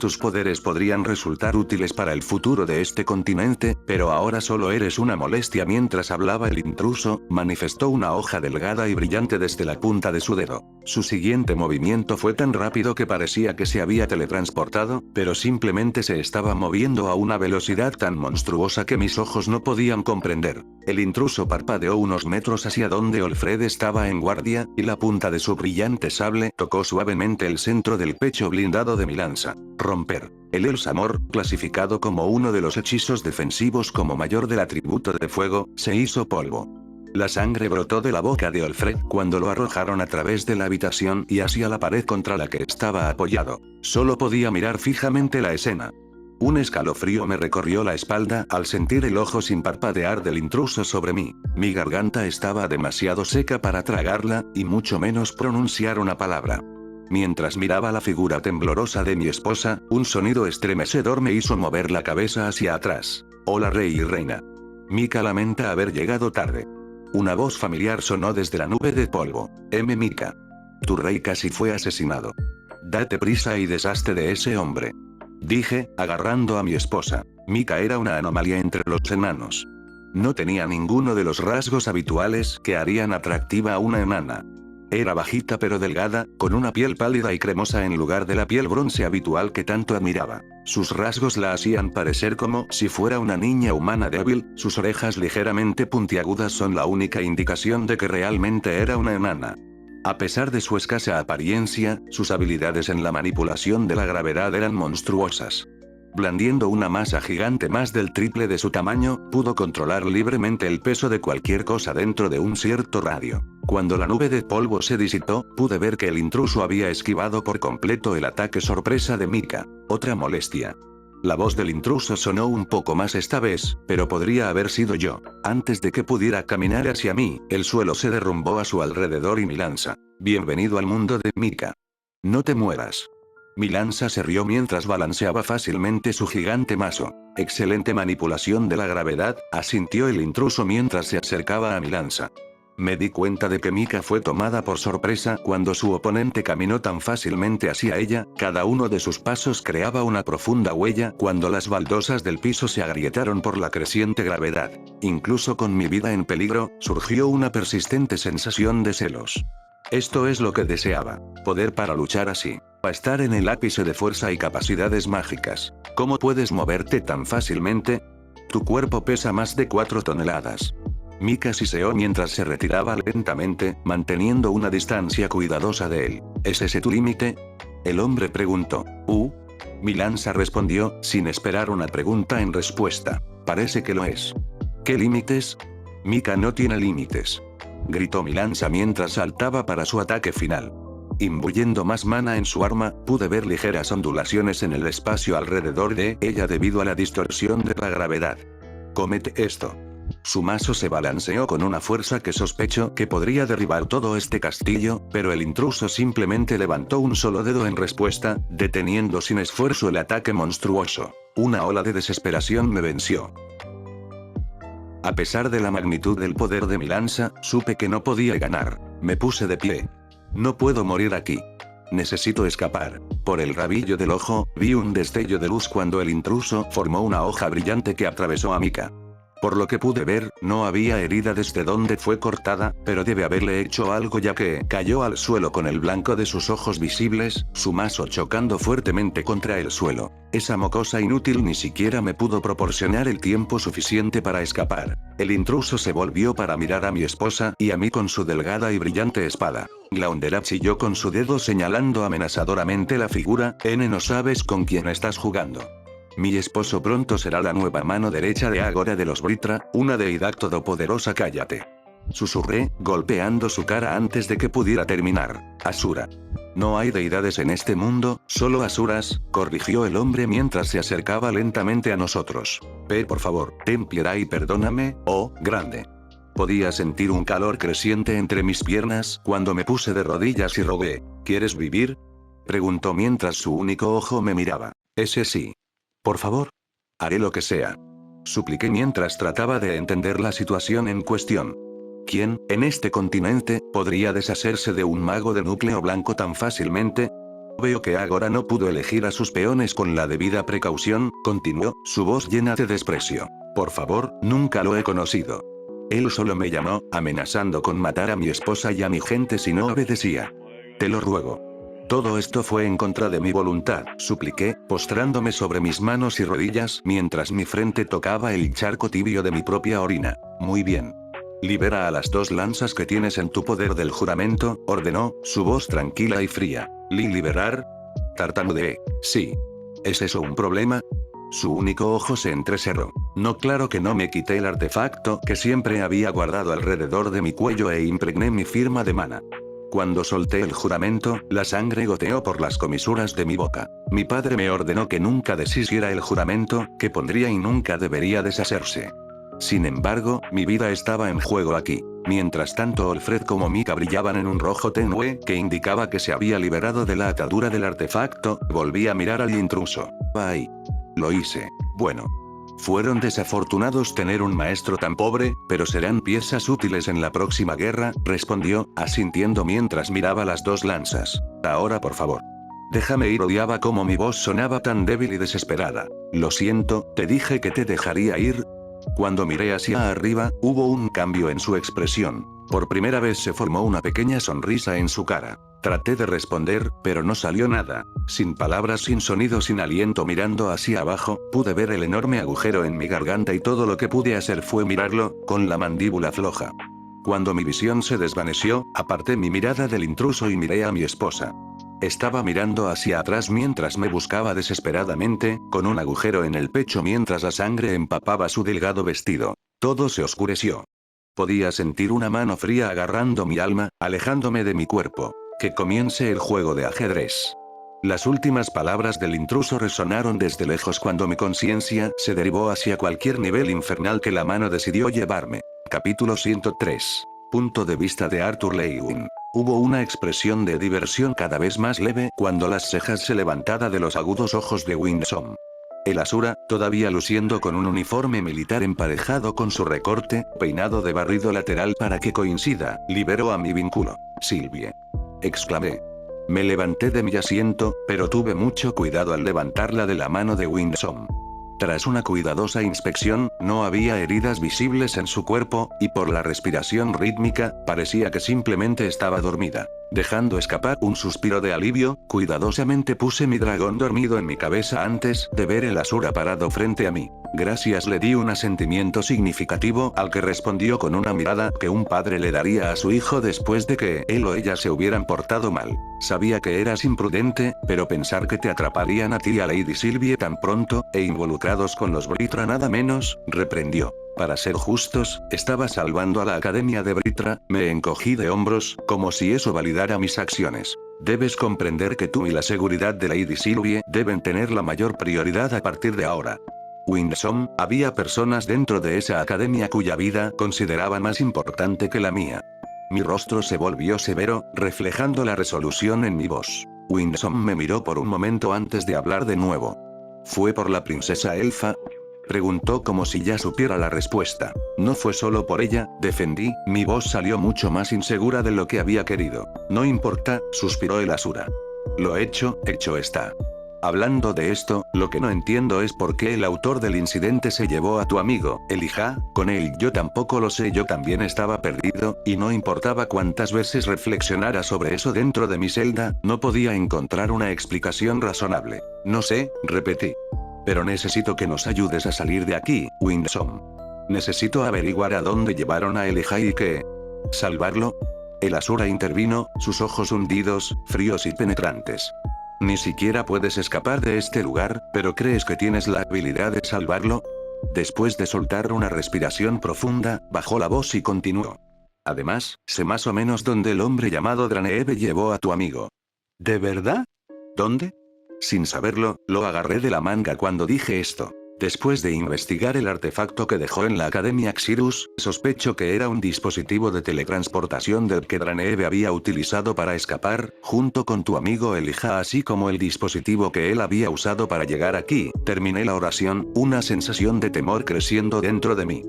Tus poderes podrían resultar útiles para el futuro de este continente, pero ahora solo eres una molestia. Mientras hablaba el intruso, manifestó una hoja delgada y brillante desde la punta de su dedo. Su siguiente movimiento fue tan rápido que parecía que se había teletransportado, pero simplemente se estaba moviendo a una velocidad tan monstruosa que mis ojos no podían comprender. El intruso parpadeó unos metros hacia donde Olfred estaba en guardia, y la punta de su brillante sable tocó suavemente el centro del pecho blindado de mi lanza. Romper. El Els Amor, clasificado como uno de los hechizos defensivos como mayor del atributo de fuego, se hizo polvo. La sangre brotó de la boca de Olfred cuando lo arrojaron a través de la habitación y hacia la pared contra la que estaba apoyado. Solo podía mirar fijamente la escena. Un escalofrío me recorrió la espalda al sentir el ojo sin parpadear del intruso sobre mí. Mi garganta estaba demasiado seca para tragarla, y mucho menos pronunciar una palabra. Mientras miraba la figura temblorosa de mi esposa, un sonido estremecedor me hizo mover la cabeza hacia atrás. Hola rey y reina. Mika lamenta haber llegado tarde. Una voz familiar sonó desde la nube de polvo. Mika. Tu rey casi fue asesinado. Date prisa y deshazte de ese hombre. Dije, agarrando a mi esposa. Mika era una anomalía entre los enanos. No tenía ninguno de los rasgos habituales que harían atractiva a una enana. Era bajita pero delgada, con una piel pálida y cremosa en lugar de la piel bronce habitual que tanto admiraba. Sus rasgos la hacían parecer como si fuera una niña humana débil, sus orejas ligeramente puntiagudas son la única indicación de que realmente era una enana. A pesar de su escasa apariencia, sus habilidades en la manipulación de la gravedad eran monstruosas. Blandiendo una masa gigante más del triple de su tamaño, pudo controlar libremente el peso de cualquier cosa dentro de un cierto radio. Cuando la nube de polvo se disipó, pude ver que el intruso había esquivado por completo el ataque sorpresa de Mika. Otra molestia. La voz del intruso sonó un poco más esta vez, pero podría haber sido yo. Antes de que pudiera caminar hacia mí, el suelo se derrumbó a su alrededor y mi lanza. Bienvenido al mundo de Mika. No te mueras. Mi lanza se rió mientras balanceaba fácilmente su gigante mazo. Excelente manipulación de la gravedad, asintió el intruso mientras se acercaba a mi lanza. Me di cuenta de que Mika fue tomada por sorpresa cuando su oponente caminó tan fácilmente hacia ella, cada uno de sus pasos creaba una profunda huella cuando las baldosas del piso se agrietaron por la creciente gravedad. Incluso con mi vida en peligro, surgió una persistente sensación de celos. Esto es lo que deseaba, poder para luchar así. A estar en el ápice de fuerza y capacidades mágicas. ¿Cómo puedes moverte tan fácilmente? Tu cuerpo pesa más de 4 toneladas. Mika siseó mientras se retiraba lentamente, manteniendo una distancia cuidadosa de él. ¿Es ese tu límite? El hombre preguntó. Mi lanza respondió, sin esperar una pregunta en respuesta. Parece que lo es. ¿Qué límites? Mika no tiene límites. Gritó mi lanza mientras saltaba para su ataque final. Imbuyendo más mana en su arma, pude ver ligeras ondulaciones en el espacio alrededor de ella debido a la distorsión de la gravedad. Cómete esto. Su mazo se balanceó con una fuerza que sospecho que podría derribar todo este castillo, pero el intruso simplemente levantó un solo dedo en respuesta, deteniendo sin esfuerzo el ataque monstruoso. Una ola de desesperación me venció. A pesar de la magnitud del poder de mi lanza, supe que no podía ganar. Me puse de pie. No puedo morir aquí. Necesito escapar. Por el rabillo del ojo, vi un destello de luz cuando el intruso formó una hoja brillante que atravesó a Mika. Por lo que pude ver, no había herida desde donde fue cortada, pero debe haberle hecho algo ya que cayó al suelo con el blanco de sus ojos visibles, su mazo chocando fuertemente contra el suelo. Esa mocosa inútil ni siquiera me pudo proporcionar el tiempo suficiente para escapar. El intruso se volvió para mirar a mi esposa y a mí con su delgada y brillante espada. Glaundera chilló con su dedo señalando amenazadoramente la figura. No sabes con quién estás jugando. Mi esposo pronto será la nueva mano derecha de Agora de los Britra, una deidad todopoderosa. Cállate. Susurré, golpeando su cara antes de que pudiera terminar. Asura. No hay deidades en este mundo, solo asuras, corrigió el hombre mientras se acercaba lentamente a nosotros. Por favor, ten piedad y perdóname, oh, grande. Podía sentir un calor creciente entre mis piernas cuando me puse de rodillas y rogué. ¿Quieres vivir? Preguntó mientras su único ojo me miraba. Ese sí. Por favor. Haré lo que sea. Supliqué mientras trataba de entender la situación en cuestión. ¿Quién, en este continente, podría deshacerse de un mago de núcleo blanco tan fácilmente? Veo que Agora no pudo elegir a sus peones con la debida precaución, continuó, su voz llena de desprecio. Por favor, nunca lo he conocido. Él solo me llamó, amenazando con matar a mi esposa y a mi gente si no obedecía. Te lo ruego. Todo esto fue en contra de mi voluntad, supliqué, postrándome sobre mis manos y rodillas mientras mi frente tocaba el charco tibio de mi propia orina. Muy bien. Libera a las 2 lanzas que tienes en tu poder del juramento, ordenó, su voz tranquila y fría. ¿Liberar? Tartamudeé. Sí. ¿Es eso un problema? Su único ojo se entrecerró. No, claro que no. Me quité el artefacto que siempre había guardado alrededor de mi cuello e impregné mi firma de mana. Cuando solté el juramento, la sangre goteó por las comisuras de mi boca. Mi padre me ordenó que nunca deshiciera el juramento, que pondría y nunca debería deshacerse. Sin embargo, mi vida estaba en juego aquí. Mientras tanto Alfred como Mika brillaban en un rojo tenue que indicaba que se había liberado de la atadura del artefacto, volví a mirar al intruso. ¡Ay! Lo hice. Bueno. Fueron desafortunados tener un maestro tan pobre, pero serán piezas útiles en la próxima guerra, respondió, asintiendo mientras miraba las 2 lanzas. Ahora por favor. Déjame ir. Odiaba cómo mi voz sonaba tan débil y desesperada. Lo siento, te dije que te dejaría ir. Cuando miré hacia arriba, hubo un cambio en su expresión. Por primera vez se formó una pequeña sonrisa en su cara. Traté de responder, pero no salió nada. Sin palabras, sin sonido, sin aliento, mirando hacia abajo, pude ver el enorme agujero en mi garganta y todo lo que pude hacer fue mirarlo, con la mandíbula floja. Cuando mi visión se desvaneció, aparté mi mirada del intruso y miré a mi esposa. Estaba mirando hacia atrás mientras me buscaba desesperadamente, con un agujero en el pecho mientras la sangre empapaba su delgado vestido. Todo se oscureció. Podía sentir una mano fría agarrando mi alma, alejándome de mi cuerpo. Que comience el juego de ajedrez. Las últimas palabras del intruso resonaron desde lejos cuando mi conciencia se derivó hacia cualquier nivel infernal que la mano decidió llevarme. Capítulo 103. Punto de vista de Arthur Lewin. Hubo una expresión de diversión cada vez más leve cuando las cejas se levantaban de los agudos ojos de Winsome. El Asura, todavía luciendo con un uniforme militar emparejado con su recorte, peinado de barrido lateral para que coincida, liberó a mi vínculo. Sylvie. Exclamé. Me levanté de mi asiento, pero tuve mucho cuidado al levantarla de la mano de Winsome. Tras una cuidadosa inspección, no había heridas visibles en su cuerpo, y por la respiración rítmica, parecía que simplemente estaba dormida. Dejando escapar un suspiro de alivio, cuidadosamente puse mi dragón dormido en mi cabeza antes de ver el Asura parado frente a mí. Gracias, le di un asentimiento significativo, al que respondió con una mirada que un padre le daría a su hijo después de que él o ella se hubieran portado mal. Sabía que eras imprudente, pero pensar que te atraparían a ti y a Lady Sylvie tan pronto, e involucrados con los Britra nada menos, reprendió. Para ser justos, estaba salvando a la Academia de Britra. Me encogí de hombros, como si eso validara mis acciones. Debes comprender que tú y la seguridad de Lady Sylvie deben tener la mayor prioridad a partir de ahora. Winsome, había personas dentro de esa academia cuya vida consideraba más importante que la mía. Mi rostro se volvió severo, reflejando la resolución en mi voz. Winsome me miró por un momento antes de hablar de nuevo. ¿Fue por la princesa elfa?, preguntó como si ya supiera la respuesta. No fue solo por ella, defendí. Mi voz salió mucho más insegura de lo que había querido. No importa, suspiró el Asura. Lo hecho está. Hablando de esto, lo que no entiendo es por qué el autor del incidente se llevó a tu amigo, Elijah, con él. Yo tampoco lo sé, yo también estaba perdido, y no importaba cuántas veces reflexionara sobre eso dentro de mi celda, no podía encontrar una explicación razonable. No sé, repetí. Pero necesito que nos ayudes a salir de aquí, Winsome. Necesito averiguar a dónde llevaron a Elijah y qué. ¿Salvarlo? El Asura intervino, sus ojos hundidos, fríos y penetrantes. Ni siquiera puedes escapar de este lugar, pero ¿crees que tienes la habilidad de salvarlo? Después de soltar una respiración profunda, bajó la voz y continuó. Además, sé más o menos dónde el hombre llamado Draneeve llevó a tu amigo. ¿De verdad? ¿Dónde? Sin saberlo, lo agarré de la manga cuando dije esto. Después de investigar el artefacto que dejó en la Academia Xirus, sospecho que era un dispositivo de teletransportación del que Draneeve había utilizado para escapar, junto con tu amigo Elijah, así como el dispositivo que él había usado para llegar aquí. Terminé la oración, una sensación de temor creciendo dentro de mí.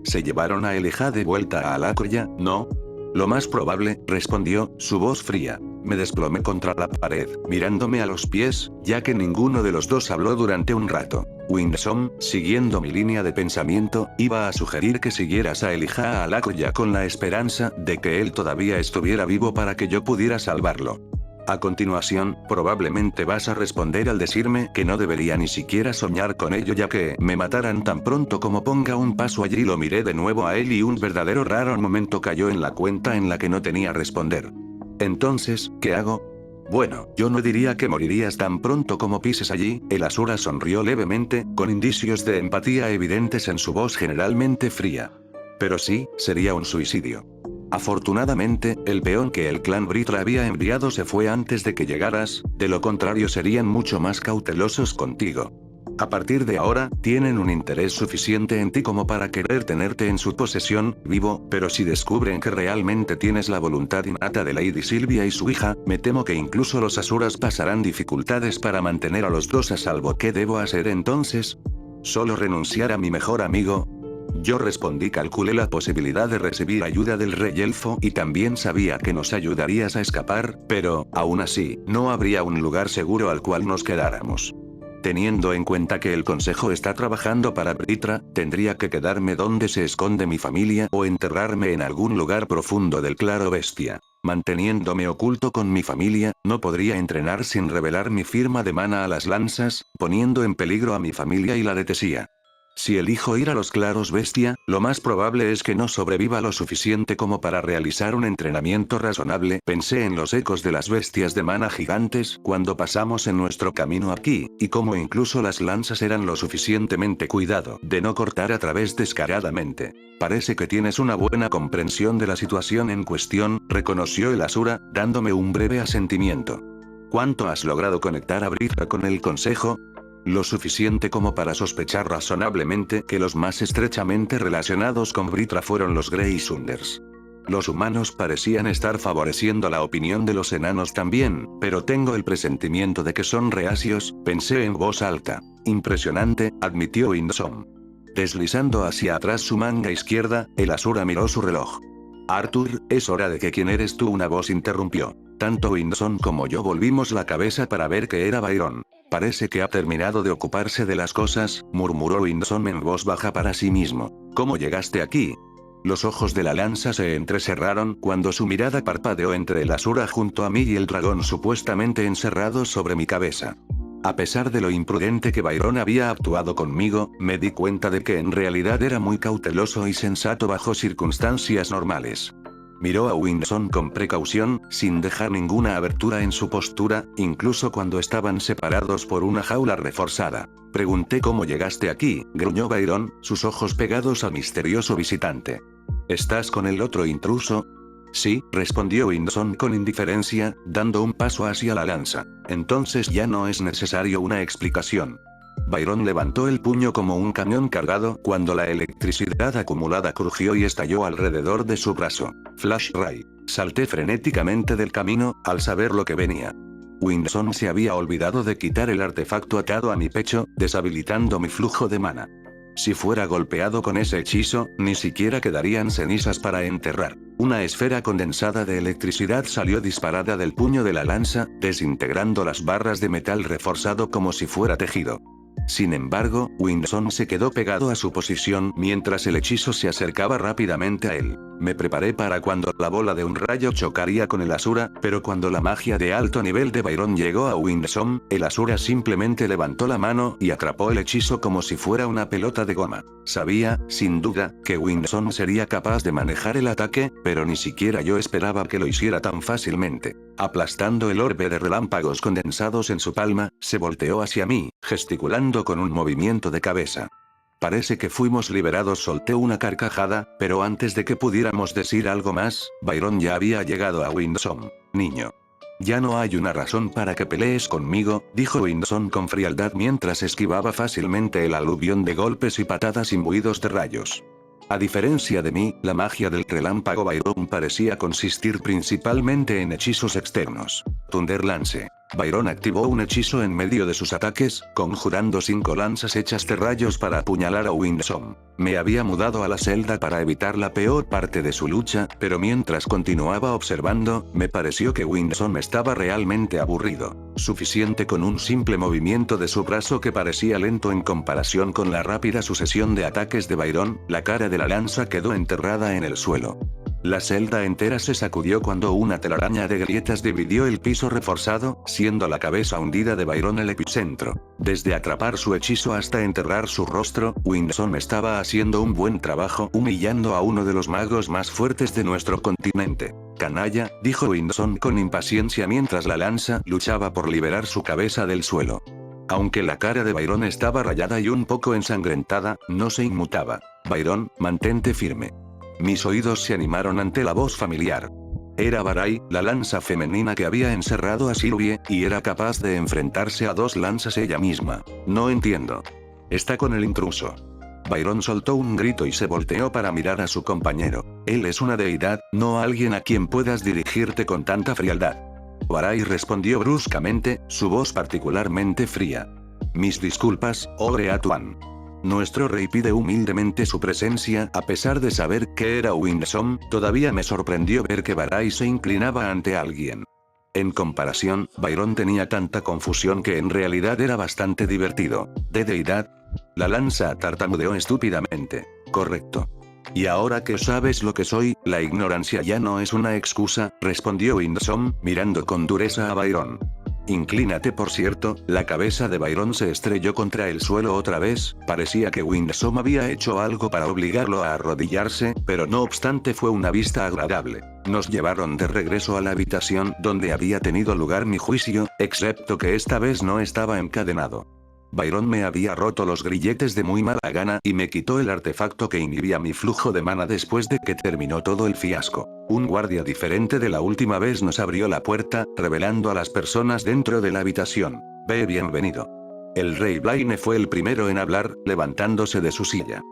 ¿Se llevaron a Elijah de vuelta a Alacoya, no? Lo más probable, respondió, su voz fría. Me desplomé contra la pared, mirándome a los pies, ya que ninguno de los dos habló durante un rato. Winsome, siguiendo mi línea de pensamiento, iba a sugerir que siguieras a Elijah a Alacoya con la esperanza de que él todavía estuviera vivo para que yo pudiera salvarlo. A continuación, probablemente vas a responder al decirme que no debería ni siquiera soñar con ello, ya que me matarán tan pronto como ponga un paso allí. Lo miré de nuevo a él y un verdadero raro momento cayó en la cuenta en la que no tenía responder. Entonces, ¿qué hago? Bueno, yo no diría que morirías tan pronto como pises allí. El Asura sonrió levemente, con indicios de empatía evidentes en su voz generalmente fría. Pero sí, sería un suicidio. Afortunadamente, el peón que el clan Britra había enviado se fue antes de que llegaras, de lo contrario serían mucho más cautelosos contigo. A partir de ahora, tienen un interés suficiente en ti como para querer tenerte en su posesión, vivo, pero si descubren que realmente tienes la voluntad innata de Lady Sylvia y su hija, me temo que incluso los Asuras pasarán dificultades para mantener a los dos a salvo. ¿Qué debo hacer entonces? ¿Solo renunciar a mi mejor amigo? Yo respondí, calculé la posibilidad de recibir ayuda del rey elfo y también sabía que nos ayudarías a escapar, pero, aún así, no habría un lugar seguro al cual nos quedáramos. Teniendo en cuenta que el consejo está trabajando para Britra, tendría que quedarme donde se esconde mi familia o enterrarme en algún lugar profundo del claro bestia. Manteniéndome oculto con mi familia, no podría entrenar sin revelar mi firma de mana a las lanzas, poniendo en peligro a mi familia y la de Tessia. Si elijo ir a los claros bestia, lo más probable es que no sobreviva lo suficiente como para realizar un entrenamiento razonable. Pensé en los ecos de las bestias de mana gigantes cuando pasamos en nuestro camino aquí, y como incluso las lanzas eran lo suficientemente cuidado de no cortar a través descaradamente. Parece que tienes una buena comprensión de la situación en cuestión, reconoció el Asura, dándome un breve asentimiento. ¿Cuánto has logrado conectar a Britra con el consejo? Lo suficiente como para sospechar razonablemente que los más estrechamente relacionados con Britra fueron los Grey Sunders. Los humanos parecían estar favoreciendo la opinión de los enanos también, pero tengo el presentimiento de que son reacios, pensé en voz alta. Impresionante, admitió Winsome. Deslizando hacia atrás su manga izquierda, el Asura miró su reloj. Arthur, es hora de que ¿quién eres tú? Una voz interrumpió. Tanto Winsome como yo volvimos la cabeza para ver que era Byron. Parece que ha terminado de ocuparse de las cosas, murmuró Winsome en voz baja para sí mismo. ¿Cómo llegaste aquí? Los ojos de la lanza se entrecerraron cuando su mirada parpadeó entre el Asura junto a mí y el dragón supuestamente encerrado sobre mi cabeza. A pesar de lo imprudente que Byron había actuado conmigo, me di cuenta de que en realidad era muy cauteloso y sensato bajo circunstancias normales. Miró a Winston con precaución, sin dejar ninguna abertura en su postura, incluso cuando estaban separados por una jaula reforzada. Pregunté cómo llegaste aquí, gruñó Byron, sus ojos pegados al misterioso visitante. ¿Estás con el otro intruso? Sí, respondió Winston con indiferencia, dando un paso hacia la lanza. Entonces ya no es necesario una explicación. Byron levantó el puño como un camión cargado cuando la electricidad acumulada crujió y estalló alrededor de su brazo. Flash Ray. Salté frenéticamente del camino, al saber lo que venía. Winston se había olvidado de quitar el artefacto atado a mi pecho, deshabilitando mi flujo de mana. Si fuera golpeado con ese hechizo, ni siquiera quedarían cenizas para enterrar. Una esfera condensada de electricidad salió disparada del puño de la lanza, desintegrando las barras de metal reforzado como si fuera tejido. Sin embargo, Winston se quedó pegado a su posición mientras el hechizo se acercaba rápidamente a él. Me preparé para cuando la bola de un rayo chocaría con el Asura, pero cuando la magia de alto nivel de Byron llegó a Winston, el Asura simplemente levantó la mano y atrapó el hechizo como si fuera una pelota de goma. Sabía, sin duda, que Winston sería capaz de manejar el ataque, pero ni siquiera yo esperaba que lo hiciera tan fácilmente. Aplastando el orbe de relámpagos condensados en su palma, se volteó hacia mí, gesticulando con un movimiento de cabeza. Parece que fuimos liberados, solté una carcajada, pero antes de que pudiéramos decir algo más, Byron ya había llegado a Winston. Niño. Ya no hay una razón para que pelees conmigo, dijo Winston con frialdad mientras esquivaba fácilmente el aluvión de golpes y patadas imbuidos de rayos. A diferencia de mí, la magia del relámpago Byron parecía consistir principalmente en hechizos externos. Thunder Lance. Byron activó un hechizo en medio de sus ataques, conjurando 5 lanzas hechas de rayos para apuñalar a Winston. Me había mudado a la celda para evitar la peor parte de su lucha, pero mientras continuaba observando, me pareció que Winston estaba realmente aburrido. Suficiente con un simple movimiento de su brazo que parecía lento en comparación con la rápida sucesión de ataques de Byron, la cara de la lanza quedó enterrada en el suelo. La celda entera se sacudió cuando una telaraña de grietas dividió el piso reforzado, siendo la cabeza hundida de Byron el epicentro. Desde atrapar su hechizo hasta enterrar su rostro, Winston estaba haciendo un buen trabajo humillando a uno de los magos más fuertes de nuestro continente. Canalla, dijo Winston con impaciencia mientras la lanza luchaba por liberar su cabeza del suelo. Aunque la cara de Byron estaba rayada y un poco ensangrentada, no se inmutaba. Byron, mantente firme. Mis oídos se animaron ante la voz familiar. Era Barai, la lanza femenina que había encerrado a Sylvie, y era capaz de enfrentarse a 2 lanzas ella misma. No entiendo. Está con el intruso. Byron soltó un grito y se volteó para mirar a su compañero. Él es una deidad, no alguien a quien puedas dirigirte con tanta frialdad. Barai respondió bruscamente, su voz particularmente fría. Mis disculpas, Ogre Atuan. Nuestro rey pide humildemente su presencia. A pesar de saber que era Winston, todavía me sorprendió ver que Barai se inclinaba ante alguien. En comparación, Byron tenía tanta confusión que en realidad era bastante divertido. ¿De deidad? La lanza tartamudeó estúpidamente. Correcto. Y ahora que sabes lo que soy, la ignorancia ya no es una excusa, respondió Winston, mirando con dureza a Byron. Inclínate. Por cierto, la cabeza de Byron se estrelló contra el suelo otra vez, parecía que Winston había hecho algo para obligarlo a arrodillarse, pero no obstante fue una vista agradable. Nos llevaron de regreso a la habitación donde había tenido lugar mi juicio, excepto que esta vez no estaba encadenado. Byron me había roto los grilletes de muy mala gana y me quitó el artefacto que inhibía mi flujo de mana después de que terminó todo el fiasco. Un guardia diferente de la última vez nos abrió la puerta, revelando a las personas dentro de la habitación. Bienvenido. El rey Blaine fue el primero en hablar, levantándose de su silla.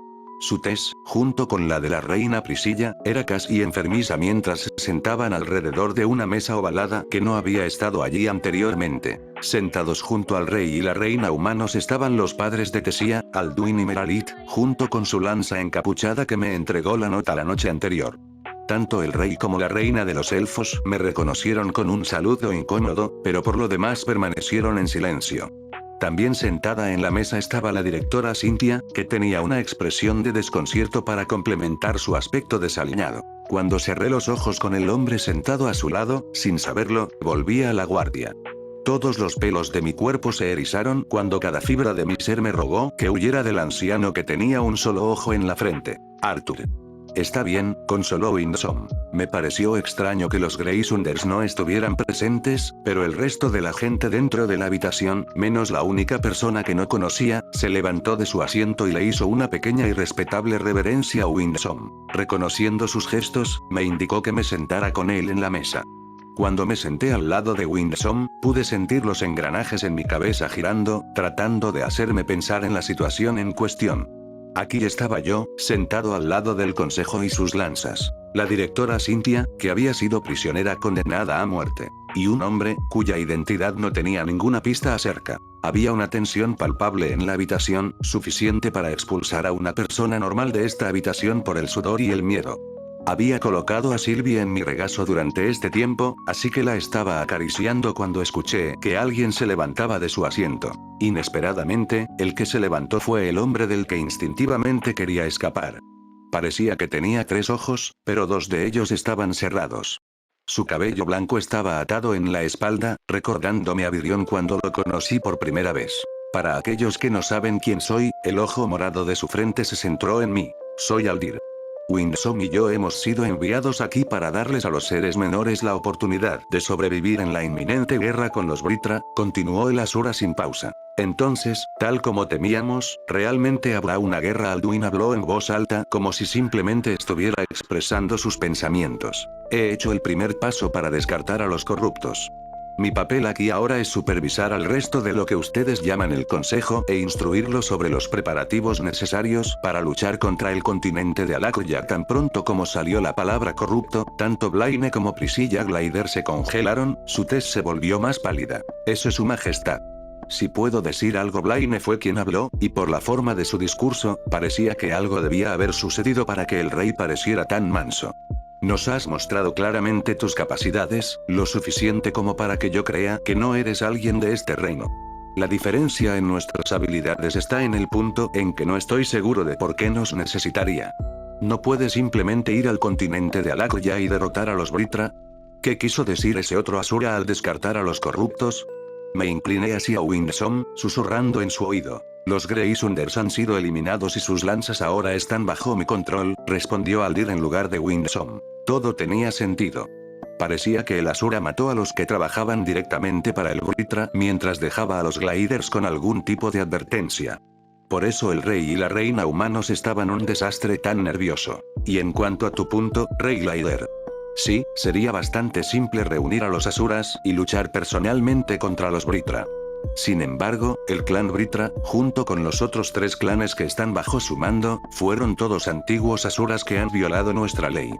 Su tez, junto con la de la reina Priscilla, era casi enfermiza mientras se sentaban alrededor de una mesa ovalada que no había estado allí anteriormente. Sentados junto al rey y la reina humanos estaban los padres de Tessia, Alduin y Meralit, junto con su lanza encapuchada que me entregó la nota la noche anterior. Tanto el rey como la reina de los elfos me reconocieron con un saludo incómodo, pero por lo demás permanecieron en silencio. También sentada en la mesa estaba la directora Cynthia, que tenía una expresión de desconcierto para complementar su aspecto desaliñado. Cuando cerré los ojos con el hombre sentado a su lado, sin saberlo, volví a la guardia. Todos los pelos de mi cuerpo se erizaron cuando cada fibra de mi ser me rogó que huyera del anciano que tenía un solo ojo en la frente. Arthur. Está bien, consoló Winsome. Me pareció extraño que los Greysunders no estuvieran presentes, pero el resto de la gente dentro de la habitación, menos la única persona que no conocía, se levantó de su asiento y le hizo una pequeña y respetable reverencia a Winsome. Reconociendo sus gestos, me indicó que me sentara con él en la mesa. Cuando me senté al lado de Winsome, pude sentir los engranajes en mi cabeza girando, tratando de hacerme pensar en la situación en cuestión. Aquí estaba yo, sentado al lado del consejo y sus lanzas. La directora Cynthia, que había sido prisionera condenada a muerte. Y un hombre, cuya identidad no tenía ninguna pista acerca. Había una tensión palpable en la habitación, suficiente para expulsar a una persona normal de esta habitación por el sudor y el miedo. Había colocado a Sylvie en mi regazo durante este tiempo, así que la estaba acariciando cuando escuché que alguien se levantaba de su asiento. Inesperadamente, el que se levantó fue el hombre del que instintivamente quería escapar. Parecía que tenía 3 ojos, pero 2 de ellos estaban cerrados. Su cabello blanco estaba atado en la espalda, recordándome a Virion cuando lo conocí por primera vez. Para aquellos que no saben quién soy, el ojo morado de su frente se centró en mí. Soy Aldir. Winsome y yo hemos sido enviados aquí para darles a los seres menores la oportunidad de sobrevivir en la inminente guerra con los Britra, continuó el Asura sin pausa. Entonces, tal como temíamos, realmente habrá una guerra. Alduin habló en voz alta como si simplemente estuviera expresando sus pensamientos. He hecho el primer paso para descartar a los corruptos. Mi papel aquí ahora es supervisar al resto de lo que ustedes llaman el Consejo e instruirlos sobre los preparativos necesarios para luchar contra el continente de Alakria. Tan pronto como salió la palabra corrupto, tanto Blaine como Priscilla Glider se congelaron, su tez se volvió más pálida. Eso es su majestad. Si puedo decir algo, Blaine fue quien habló, y por la forma de su discurso, parecía que algo debía haber sucedido para que el rey pareciera tan manso. Nos has mostrado claramente tus capacidades, lo suficiente como para que yo crea que no eres alguien de este reino. La diferencia en nuestras habilidades está en el punto en que no estoy seguro de por qué nos necesitaría. ¿No puede simplemente ir al continente de Alakria y derrotar a los Britra? ¿Qué quiso decir ese otro Asura al descartar a los corruptos? Me incliné hacia Winsome, susurrando en su oído. Los Greysunders han sido eliminados y sus lanzas ahora están bajo mi control, respondió Aldir en lugar de Winsome. Todo tenía sentido. Parecía que el Asura mató a los que trabajaban directamente para el Britra mientras dejaba a los Gliders con algún tipo de advertencia. Por eso el rey y la reina humanos estaban un desastre tan nervioso. Y en cuanto a tu punto, Rey Glider. Sí, sería bastante simple reunir a los Asuras y luchar personalmente contra los Britra. Sin embargo, el clan Britra, junto con los otros 3 clanes que están bajo su mando, fueron todos antiguos Asuras que han violado nuestra ley.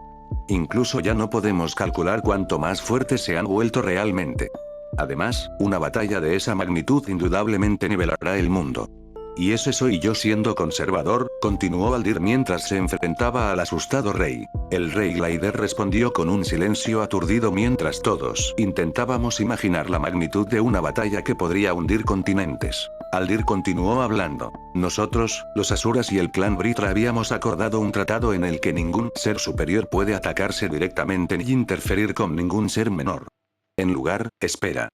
Incluso ya no podemos calcular cuánto más fuertes se han vuelto realmente. Además, una batalla de esa magnitud indudablemente nivelará el mundo. Y ese soy yo siendo conservador, continuó Aldir mientras se enfrentaba al asustado rey. El rey Glider respondió con un silencio aturdido mientras todos intentábamos imaginar la magnitud de una batalla que podría hundir continentes. Aldir continuó hablando. Nosotros, los Asuras y el clan Britra habíamos acordado un tratado en el que ningún ser superior puede atacarse directamente ni interferir con ningún ser menor. En lugar, espera.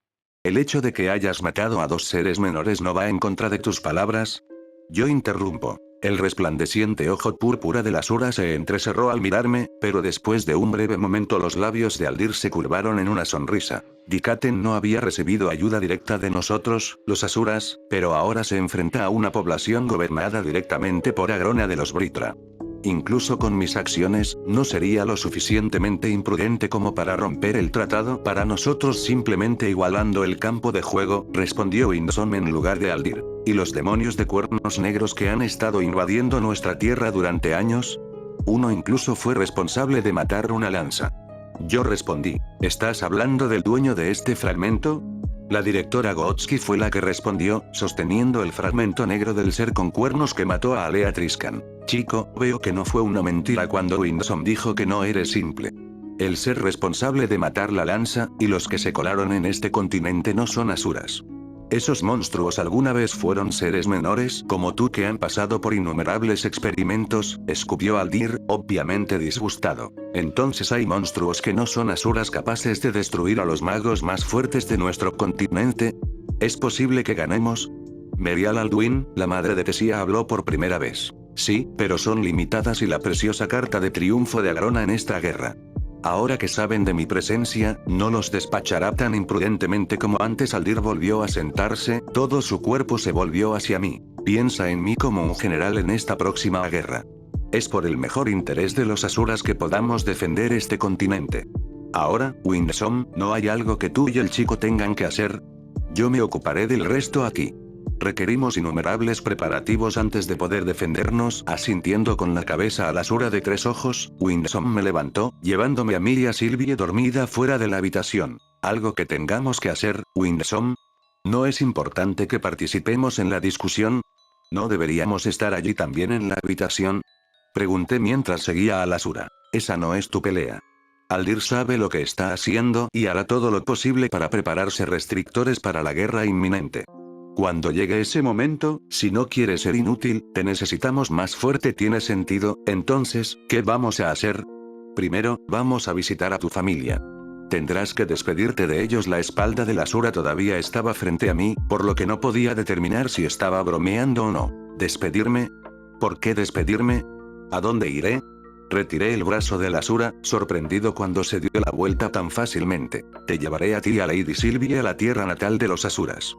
¿El hecho de que hayas matado a 2 seres menores no va en contra de tus palabras? Yo interrumpo. El resplandeciente ojo púrpura del Asura se entrecerró al mirarme, pero después de un breve momento los labios de Aldir se curvaron en una sonrisa. Dikaten no había recibido ayuda directa de nosotros, los Asuras, pero ahora se enfrenta a una población gobernada directamente por Agrona de los Britra. Incluso con mis acciones, no sería lo suficientemente imprudente como para romper el tratado para nosotros simplemente igualando el campo de juego, respondió Winsome en lugar de Aldir. ¿Y los demonios de cuernos negros que han estado invadiendo nuestra tierra durante años? Uno incluso fue responsable de matar una lanza. Yo respondí, ¿estás hablando del dueño de este fragmento? La directora Gotsky fue la que respondió, sosteniendo el fragmento negro del ser con cuernos que mató a Alea Triscan. Chico, veo que no fue una mentira cuando Winsome dijo que no eres simple. El ser responsable de matar la lanza, y los que se colaron en este continente no son Asuras. ¿Esos monstruos alguna vez fueron seres menores como tú que han pasado por innumerables experimentos? Escupió Aldir, obviamente disgustado. Entonces hay monstruos que no son asuras capaces de destruir a los magos más fuertes de nuestro continente. ¿Es posible que ganemos? Merial Alduin, la madre de Tessia, habló por primera vez. Sí, pero son limitadas y la preciosa carta de triunfo de Agrona en esta guerra. Ahora que saben de mi presencia, no los despachará tan imprudentemente como antes. Aldir volvió a sentarse, todo su cuerpo se volvió hacia mí. Piensa en mí como un general en esta próxima guerra. Es por el mejor interés de los asuras que podamos defender este continente. Ahora, Winsome, ¿no hay algo que tú y el chico tengan que hacer? Yo me ocuparé del resto aquí. Requerimos innumerables preparativos antes de poder defendernos. Asintiendo con la cabeza a la asura de 3 ojos, Winsome me levantó, llevándome a mí y a Sylvie dormida fuera de la habitación. ¿Algo que tengamos que hacer, Winsome? ¿No es importante que participemos en la discusión? ¿No deberíamos estar allí también en la habitación? Pregunté mientras seguía a la asura. Esa no es tu pelea. Aldir sabe lo que está haciendo y hará todo lo posible para prepararse restrictores para la guerra inminente. Cuando llegue ese momento, si no quieres ser inútil, te necesitamos más fuerte. ¿Tiene sentido? Entonces, ¿qué vamos a hacer? Primero, vamos a visitar a tu familia. Tendrás que despedirte de ellos. La espalda de la asura todavía estaba frente a mí, por lo que no podía determinar si estaba bromeando o no. ¿Despedirme? ¿Por qué despedirme? ¿A dónde iré? Retiré el brazo de la asura, sorprendido cuando se dio la vuelta tan fácilmente. Te llevaré a ti y a Lady Sylvie a la tierra natal de los asuras.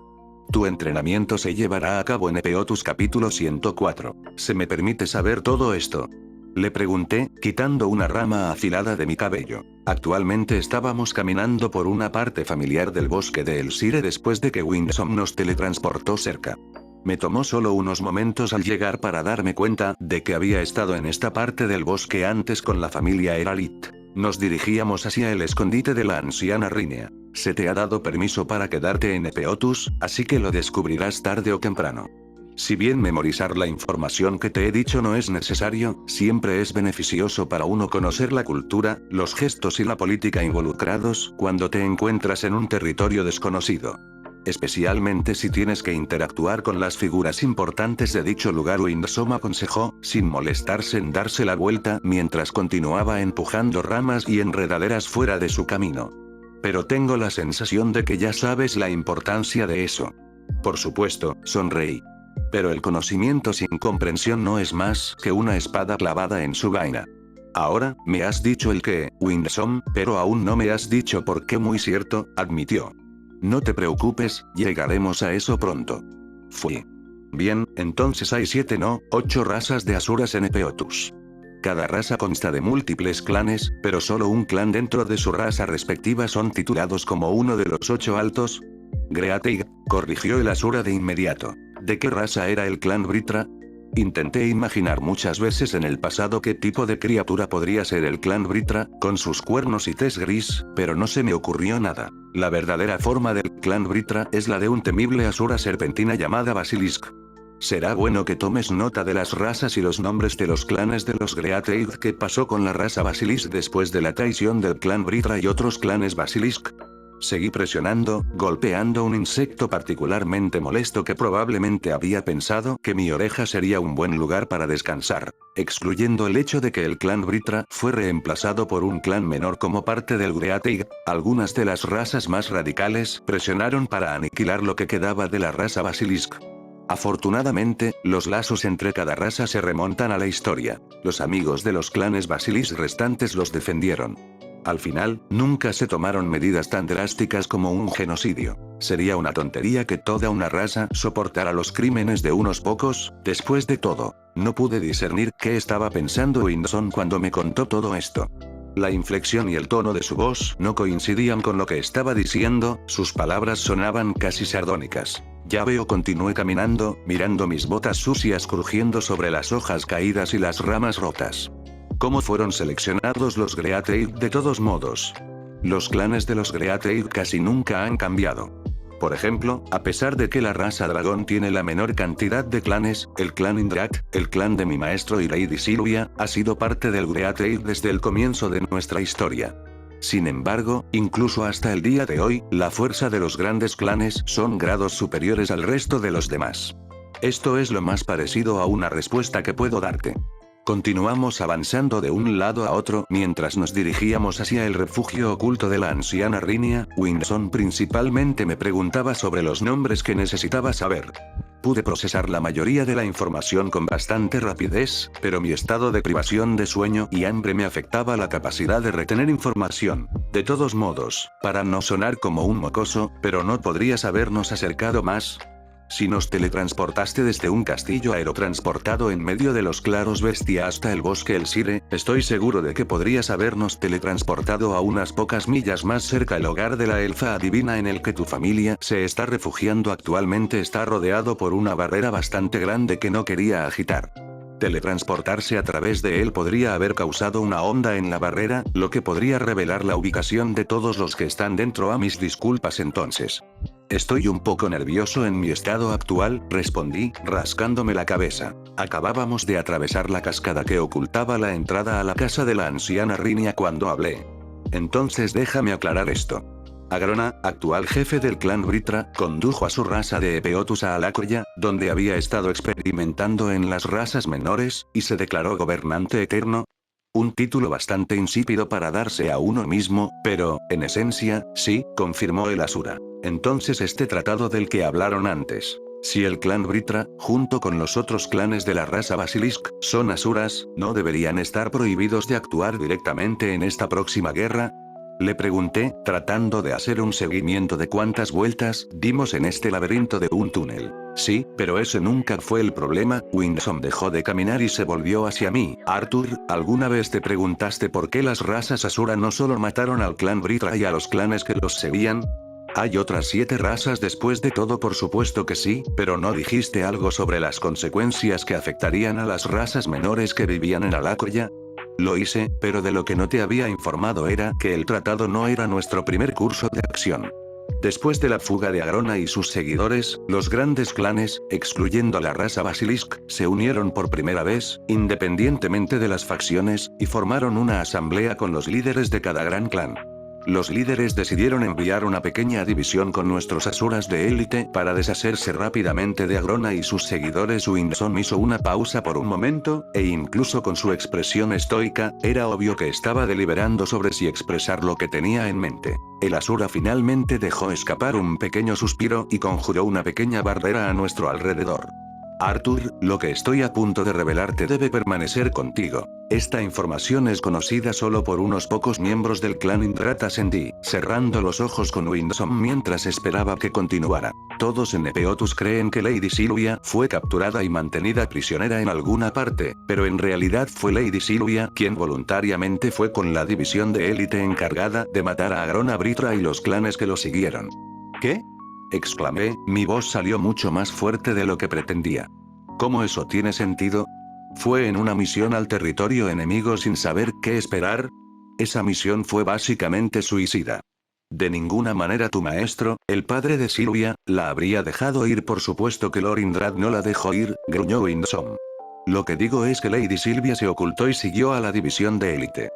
Tu entrenamiento se llevará a cabo en Epeotus capítulo 104. ¿Se me permite saber todo esto? Le pregunté, quitando una rama afilada de mi cabello. Actualmente estábamos caminando por una parte familiar del bosque de Elsire después de que Winsome nos teletransportó cerca. Me tomó solo unos momentos al llegar para darme cuenta de que había estado en esta parte del bosque antes con la familia Eralit. Nos dirigíamos hacia el escondite de la anciana Rinea. Se te ha dado permiso para quedarte en Epeotus, así que lo descubrirás tarde o temprano. Si bien memorizar la información que te he dicho no es necesario, siempre es beneficioso para uno conocer la cultura, los gestos y la política involucrados cuando te encuentras en un territorio desconocido. Especialmente si tienes que interactuar con las figuras importantes de dicho lugar. Winsome aconsejó, sin molestarse en darse la vuelta mientras continuaba empujando ramas y enredaderas fuera de su camino. Pero tengo la sensación de que ya sabes la importancia de eso. Por supuesto, sonreí. Pero el conocimiento sin comprensión no es más que una espada clavada en su vaina. Ahora, me has dicho el qué, Winsome, pero aún no me has dicho por qué. Muy cierto, admitió. No te preocupes, llegaremos a eso pronto. Fui. Bien, entonces hay 7 no, 8 razas de asuras en Epeotus. Cada raza consta de múltiples clanes, pero solo un clan dentro de su raza respectiva son titulados como uno de los 8 altos. Greateig, corrigió el asura de inmediato. ¿De qué raza era el clan Britra? Intenté imaginar muchas veces en el pasado qué tipo de criatura podría ser el clan Britra, con sus cuernos y tez gris, pero no se me ocurrió nada. La verdadera forma del clan Britra es la de un temible asura serpentina llamada Basilisk. Será bueno que tomes nota de las razas y los nombres de los clanes de los Greateid. ¿Qué pasó con la raza Basilisk después de la traición del clan Britra y otros clanes Basilisk? Seguí presionando, golpeando un insecto particularmente molesto que probablemente había pensado que mi oreja sería un buen lugar para descansar. Excluyendo el hecho de que el clan Britra fue reemplazado por un clan menor como parte del Greateid, algunas de las razas más radicales presionaron para aniquilar lo que quedaba de la raza Basilisk. Afortunadamente, los lazos entre cada raza se remontan a la historia. Los amigos de los clanes Basilisk restantes los defendieron. Al final, nunca se tomaron medidas tan drásticas como un genocidio. Sería una tontería que toda una raza soportara los crímenes de unos pocos. Después de todo, no pude discernir qué estaba pensando Winsome cuando me contó todo esto. La inflexión y el tono de su voz no coincidían con lo que estaba diciendo, sus palabras sonaban casi sardónicas. Ya veo, continué caminando, mirando mis botas sucias crujiendo sobre las hojas caídas y las ramas rotas. ¿Cómo fueron seleccionados los Greateid de todos modos? Los clanes de los Greateid casi nunca han cambiado. Por ejemplo, a pesar de que la raza dragón tiene la menor cantidad de clanes, el clan Indrak, el clan de mi maestro y Lady Sylvia, ha sido parte del Greateid desde el comienzo de nuestra historia. Sin embargo, incluso hasta el día de hoy, la fuerza de los grandes clanes son grados superiores al resto de los demás. Esto es lo más parecido a una respuesta que puedo darte. Continuamos avanzando de un lado a otro mientras nos dirigíamos hacia el refugio oculto de la anciana Rinia. Winson principalmente me preguntaba sobre los nombres que necesitaba saber. Pude procesar la mayoría de la información con bastante rapidez, pero mi estado de privación de sueño y hambre me afectaba la capacidad de retener información. De todos modos, para no sonar como un mocoso, pero ¿no podrías habernos acercado más? Si nos teletransportaste desde un castillo aerotransportado en medio de los claros bestia hasta el bosque El Sire, estoy seguro de que podrías habernos teletransportado a unas pocas millas más cerca. El hogar de la elfa adivina en el que tu familia se está refugiando actualmente está rodeado por una barrera bastante grande que no quería agitar. Teletransportarse a través de él podría haber causado una onda en la barrera, lo que podría revelar la ubicación de todos los que están dentro. A mis disculpas entonces. Estoy un poco nervioso en mi estado actual, respondí, rascándome la cabeza. Acabábamos de atravesar la cascada que ocultaba la entrada a la casa de la anciana Rinia cuando hablé. Entonces déjame aclarar esto. Agrona, actual jefe del clan Britra, condujo a su raza de Epeotus a Alacoya, donde había estado experimentando en las razas menores, y se declaró gobernante eterno. Un título bastante insípido para darse a uno mismo, pero, en esencia, sí, confirmó el Asura. Entonces este tratado del que hablaron antes. Si el clan Britra, junto con los otros clanes de la raza Basilisk, son asuras, ¿no deberían estar prohibidos de actuar directamente en esta próxima guerra? Le pregunté, tratando de hacer un seguimiento de cuántas vueltas dimos en este laberinto de un túnel. Sí, pero ese nunca fue el problema. Winson dejó de caminar y se volvió hacia mí. Arthur, ¿alguna vez te preguntaste por qué las razas Asura no solo mataron al clan Britra y a los clanes que los seguían? ¿Hay otras 7 razas después de todo? Por supuesto que sí, pero no dijiste algo sobre las consecuencias que afectarían a las razas menores que vivían en Alacoya. Lo hice, pero de lo que no te había informado era que el tratado no era nuestro primer curso de acción. Después de la fuga de Agrona y sus seguidores, los grandes clanes, excluyendo a la raza Basilisk, se unieron por primera vez, independientemente de las facciones, y formaron una asamblea con los líderes de cada gran clan. Los líderes decidieron enviar una pequeña división con nuestros asuras de élite para deshacerse rápidamente de Agrona y sus seguidores. Winson hizo una pausa por un momento, e incluso con su expresión estoica, era obvio que estaba deliberando sobre si expresar lo que tenía en mente. El asura finalmente dejó escapar un pequeño suspiro y conjuró una pequeña barrera a nuestro alrededor. Arthur, lo que estoy a punto de revelarte debe permanecer contigo. Esta información es conocida solo por unos pocos miembros del clan Indrata. Ascendí, cerrando los ojos con Winson mientras esperaba que continuara. Todos en Epeotus creen que Lady Sylvia fue capturada y mantenida prisionera en alguna parte, pero en realidad fue Lady Sylvia quien voluntariamente fue con la división de élite encargada de matar a Agrona Britra y los clanes que lo siguieron. ¿Qué? Exclamé, mi voz salió mucho más fuerte de lo que pretendía. ¿Cómo eso tiene sentido? ¿Fue en una misión al territorio enemigo sin saber qué esperar? Esa misión fue básicamente suicida. De ninguna manera tu maestro, el padre de Sylvia, la habría dejado ir. Por supuesto que Lord Indrad no la dejó ir, gruñó Winson. Lo que digo es que Lady Sylvia se ocultó y siguió a la división de élite.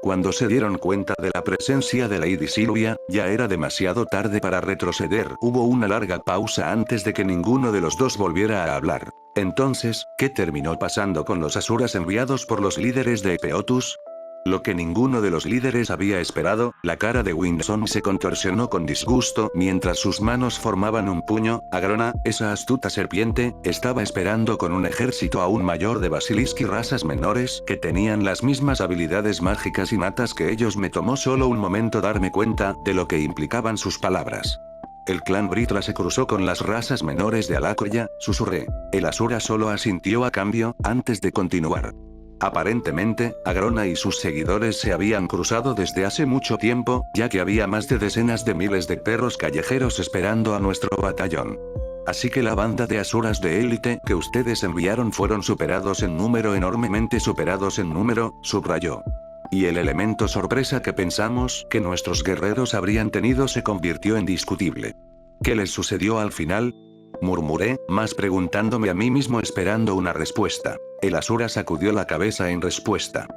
Cuando se dieron cuenta de la presencia de Lady Sylvia, ya era demasiado tarde para retroceder. Hubo una larga pausa antes de que ninguno de los dos volviera a hablar. Entonces, ¿qué terminó pasando con los asuras enviados por los líderes de Epeotus? Lo que ninguno de los líderes había esperado. La cara de Winson se contorsionó con disgusto mientras sus manos formaban un puño. Agrona, esa astuta serpiente, estaba esperando con un ejército aún mayor de Basilisk y razas menores que tenían las mismas habilidades mágicas innatas que ellos. Me tomó solo un momento darme cuenta de lo que implicaban sus palabras. El clan Britra se cruzó con las razas menores de Alacoya, susurré. El asura solo asintió a cambio, antes de continuar. Aparentemente, Agrona y sus seguidores se habían cruzado desde hace mucho tiempo, ya que había más de decenas de miles de perros callejeros esperando a nuestro batallón. Así que la banda de asuras de élite que ustedes enviaron fueron superados en número, enormemente superados en número, subrayó. Y el elemento sorpresa que pensamos que nuestros guerreros habrían tenido se convirtió en discutible. ¿Qué les sucedió al final? Murmuré, más preguntándome a mí mismo esperando una respuesta. El asura sacudió la cabeza en respuesta.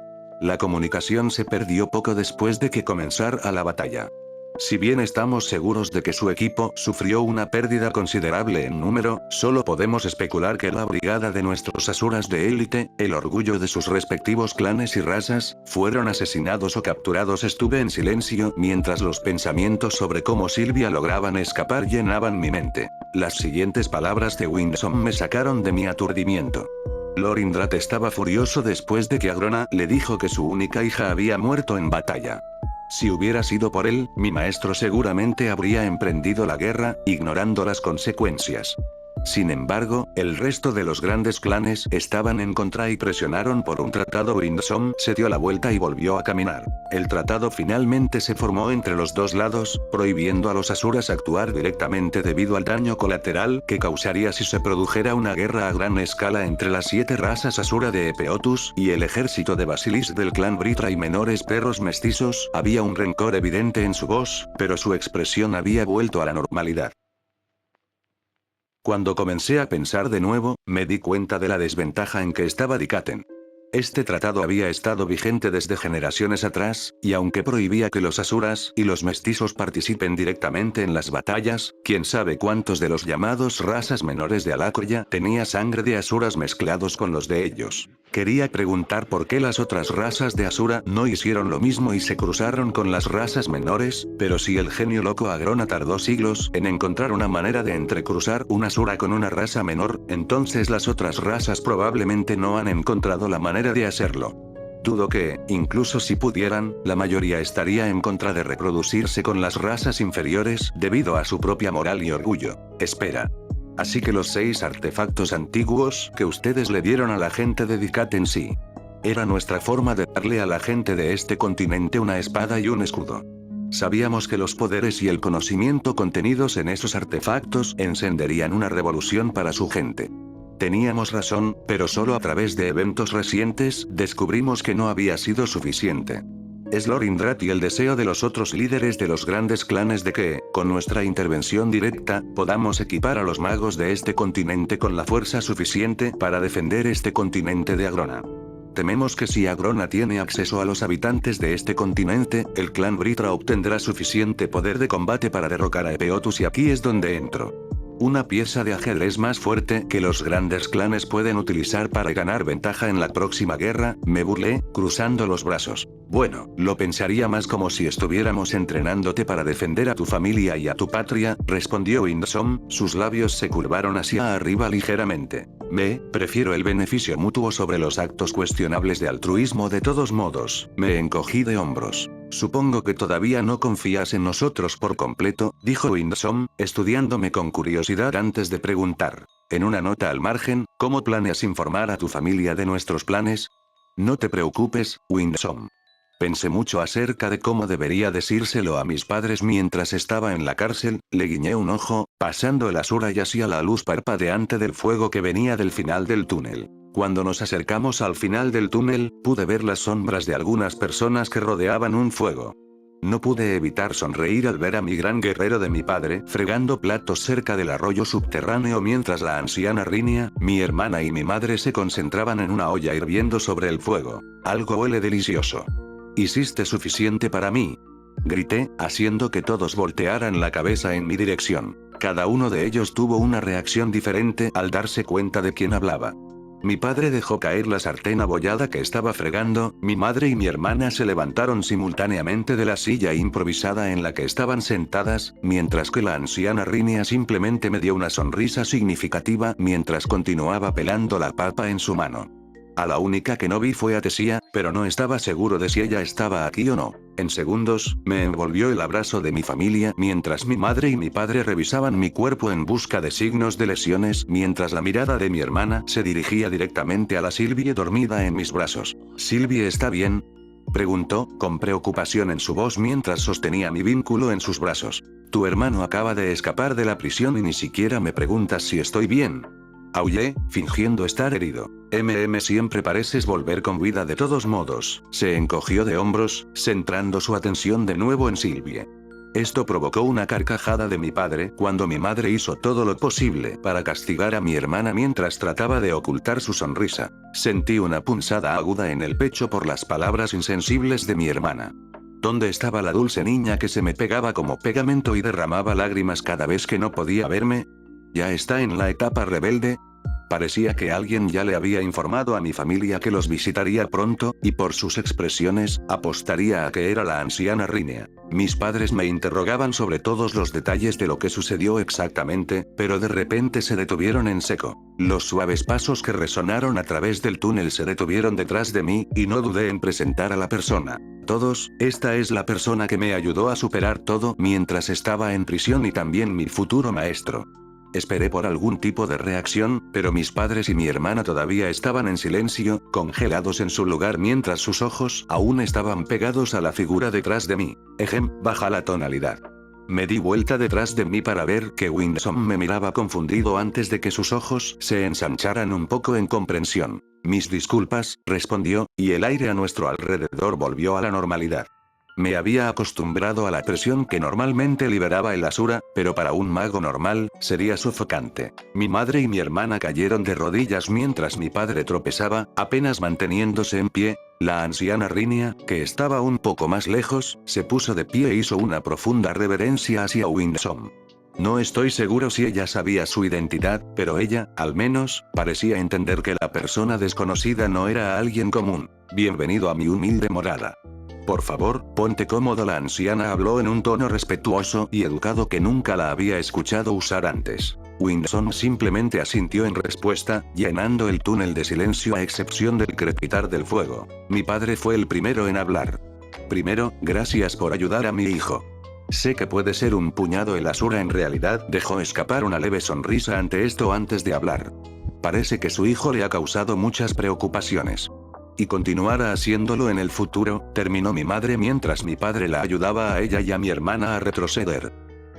La comunicación se perdió poco después de que comenzara la batalla. Si bien estamos seguros de que su equipo sufrió una pérdida considerable en número, solo podemos especular que la brigada de nuestros asuras de élite, el orgullo de sus respectivos clanes y razas, fueron asesinados o capturados. Estuve en silencio mientras los pensamientos sobre cómo Sylvia lograban escapar llenaban mi mente. Las siguientes palabras de Winsome me sacaron de mi aturdimiento. Lord Indrat estaba furioso después de que Agrona le dijo que su única hija había muerto en batalla. Si hubiera sido por él, mi maestro seguramente habría emprendido la guerra, ignorando las consecuencias. Sin embargo, el resto de los grandes clanes estaban en contra y presionaron por un tratado. Winsome se dio la vuelta y volvió a caminar. El tratado finalmente se formó entre los dos lados, prohibiendo a los asuras actuar directamente debido al daño colateral que causaría si se produjera una guerra a gran escala entre las 7 razas asura de Epeotus y el ejército de Basilisk del clan Britra y menores perros mestizos. Había un rencor evidente en su voz, pero su expresión había vuelto a la normalidad. Cuando comencé a pensar de nuevo, me di cuenta de la desventaja en que estaba Dikaten. Este tratado había estado vigente desde generaciones atrás, y aunque prohibía que los asuras y los mestizos participen directamente en las batallas, quién sabe cuántos de los llamados razas menores de Alacoya tenía sangre de asuras mezclados con los de ellos. Quería preguntar por qué las otras razas de Asura no hicieron lo mismo y se cruzaron con las razas menores, pero si el genio loco Agrona tardó siglos en encontrar una manera de entrecruzar un Asura con una raza menor, entonces las otras razas probablemente no han encontrado la manera de hacerlo. Dudo que, incluso si pudieran, la mayoría estaría en contra de reproducirse con las razas inferiores debido a su propia moral y orgullo. Espera. Así que los 6 artefactos antiguos que ustedes le dieron a la gente de Dikaten sí. Era nuestra forma de darle a la gente de este continente una espada y un escudo. Sabíamos que los poderes y el conocimiento contenidos en esos artefactos encenderían una revolución para su gente. Teníamos razón, pero solo a través de eventos recientes descubrimos que no había sido suficiente. Es Lord Indrat y el deseo de los otros líderes de los grandes clanes de que, con nuestra intervención directa, podamos equipar a los magos de este continente con la fuerza suficiente para defender este continente de Agrona. Tememos que si Agrona tiene acceso a los habitantes de este continente, el clan Britra obtendrá suficiente poder de combate para derrocar a Epeotus y aquí es donde entro. Una pieza de ajedrez más fuerte que los grandes clanes pueden utilizar para ganar ventaja en la próxima guerra, me burlé, cruzando los brazos. Bueno, lo pensaría más como si estuviéramos entrenándote para defender a tu familia y a tu patria, respondió Winsome, sus labios se curvaron hacia arriba ligeramente. Prefiero el beneficio mutuo sobre los actos cuestionables de altruismo de todos modos, me encogí de hombros. Supongo que todavía no confías en nosotros por completo, dijo Winsome, estudiándome con curiosidad antes de preguntar. En una nota al margen, ¿cómo planeas informar a tu familia de nuestros planes? No te preocupes, Winsome. Pensé mucho acerca de cómo debería decírselo a mis padres mientras estaba en la cárcel, le guiñé un ojo, pasando el Asura y hacia la luz parpadeante del fuego que venía del final del túnel. Cuando nos acercamos al final del túnel, pude ver las sombras de algunas personas que rodeaban un fuego. No pude evitar sonreír al ver a mi gran guerrero de mi padre fregando platos cerca del arroyo subterráneo mientras la anciana Rinia, mi hermana y mi madre se concentraban en una olla hirviendo sobre el fuego. Algo huele delicioso. ¿Hiciste suficiente para mí? Grité, haciendo que todos voltearan la cabeza en mi dirección. Cada uno de ellos tuvo una reacción diferente al darse cuenta de quién hablaba. Mi padre dejó caer la sartén abollada que estaba fregando, mi madre y mi hermana se levantaron simultáneamente de la silla improvisada en la que estaban sentadas, mientras que la anciana Rinia simplemente me dio una sonrisa significativa mientras continuaba pelando la papa en su mano. A la única que no vi fue a Tessia, pero no estaba seguro de si ella estaba aquí o no. En segundos, me envolvió el abrazo de mi familia mientras mi madre y mi padre revisaban mi cuerpo en busca de signos de lesiones mientras la mirada de mi hermana se dirigía directamente a la Sylvie dormida en mis brazos. ¿Sylvie está bien?, preguntó, con preocupación en su voz mientras sostenía mi vínculo en sus brazos. Tu hermano acaba de escapar de la prisión y ni siquiera me preguntas si estoy bien. Aullé, fingiendo estar herido. Siempre pareces volver con vida de todos modos. Se encogió de hombros, centrando su atención de nuevo en Sylvie. Esto provocó una carcajada de mi padre cuando mi madre hizo todo lo posible para castigar a mi hermana mientras trataba de ocultar su sonrisa. Sentí una punzada aguda en el pecho por las palabras insensibles de mi hermana. ¿Dónde estaba la dulce niña que se me pegaba como pegamento y derramaba lágrimas cada vez que no podía verme? ¿Ya está en la etapa rebelde? Parecía que alguien ya le había informado a mi familia que los visitaría pronto, y por sus expresiones, apostaría a que era la anciana Rinea. Mis padres me interrogaban sobre todos los detalles de lo que sucedió exactamente, pero de repente se detuvieron en seco. Los suaves pasos que resonaron a través del túnel se detuvieron detrás de mí, y no dudé en presentar a la persona. Todos, esta es la persona que me ayudó a superar todo mientras estaba en prisión y también mi futuro maestro. Esperé por algún tipo de reacción, pero mis padres y mi hermana todavía estaban en silencio, congelados en su lugar mientras sus ojos aún estaban pegados a la figura detrás de mí. Baja la tonalidad. Me di vuelta detrás de mí para ver que Winsome me miraba confundido antes de que sus ojos se ensancharan un poco en comprensión. Mis disculpas, respondió, y el aire a nuestro alrededor volvió a la normalidad. Me había acostumbrado a la presión que normalmente liberaba el Asura, pero para un mago normal, sería sofocante. Mi madre y mi hermana cayeron de rodillas mientras mi padre tropezaba, apenas manteniéndose en pie. La anciana Rinea, que estaba un poco más lejos, se puso de pie e hizo una profunda reverencia hacia Winsome. No estoy seguro si ella sabía su identidad, pero ella, al menos, parecía entender que la persona desconocida no era alguien común. Bienvenido a mi humilde morada. Por favor, ponte cómodo. La anciana habló en un tono respetuoso y educado que nunca la había escuchado usar antes. Winsome simplemente asintió en respuesta, llenando el túnel de silencio a excepción del crepitar del fuego. Mi padre fue el primero en hablar. Primero, gracias por ayudar a mi hijo. Sé que puede ser un puñado. El Asura en realidad dejó escapar una leve sonrisa ante esto antes de hablar. Parece que su hijo le ha causado muchas preocupaciones. Y continuará haciéndolo en el futuro, terminó mi madre mientras mi padre la ayudaba a ella y a mi hermana a retroceder.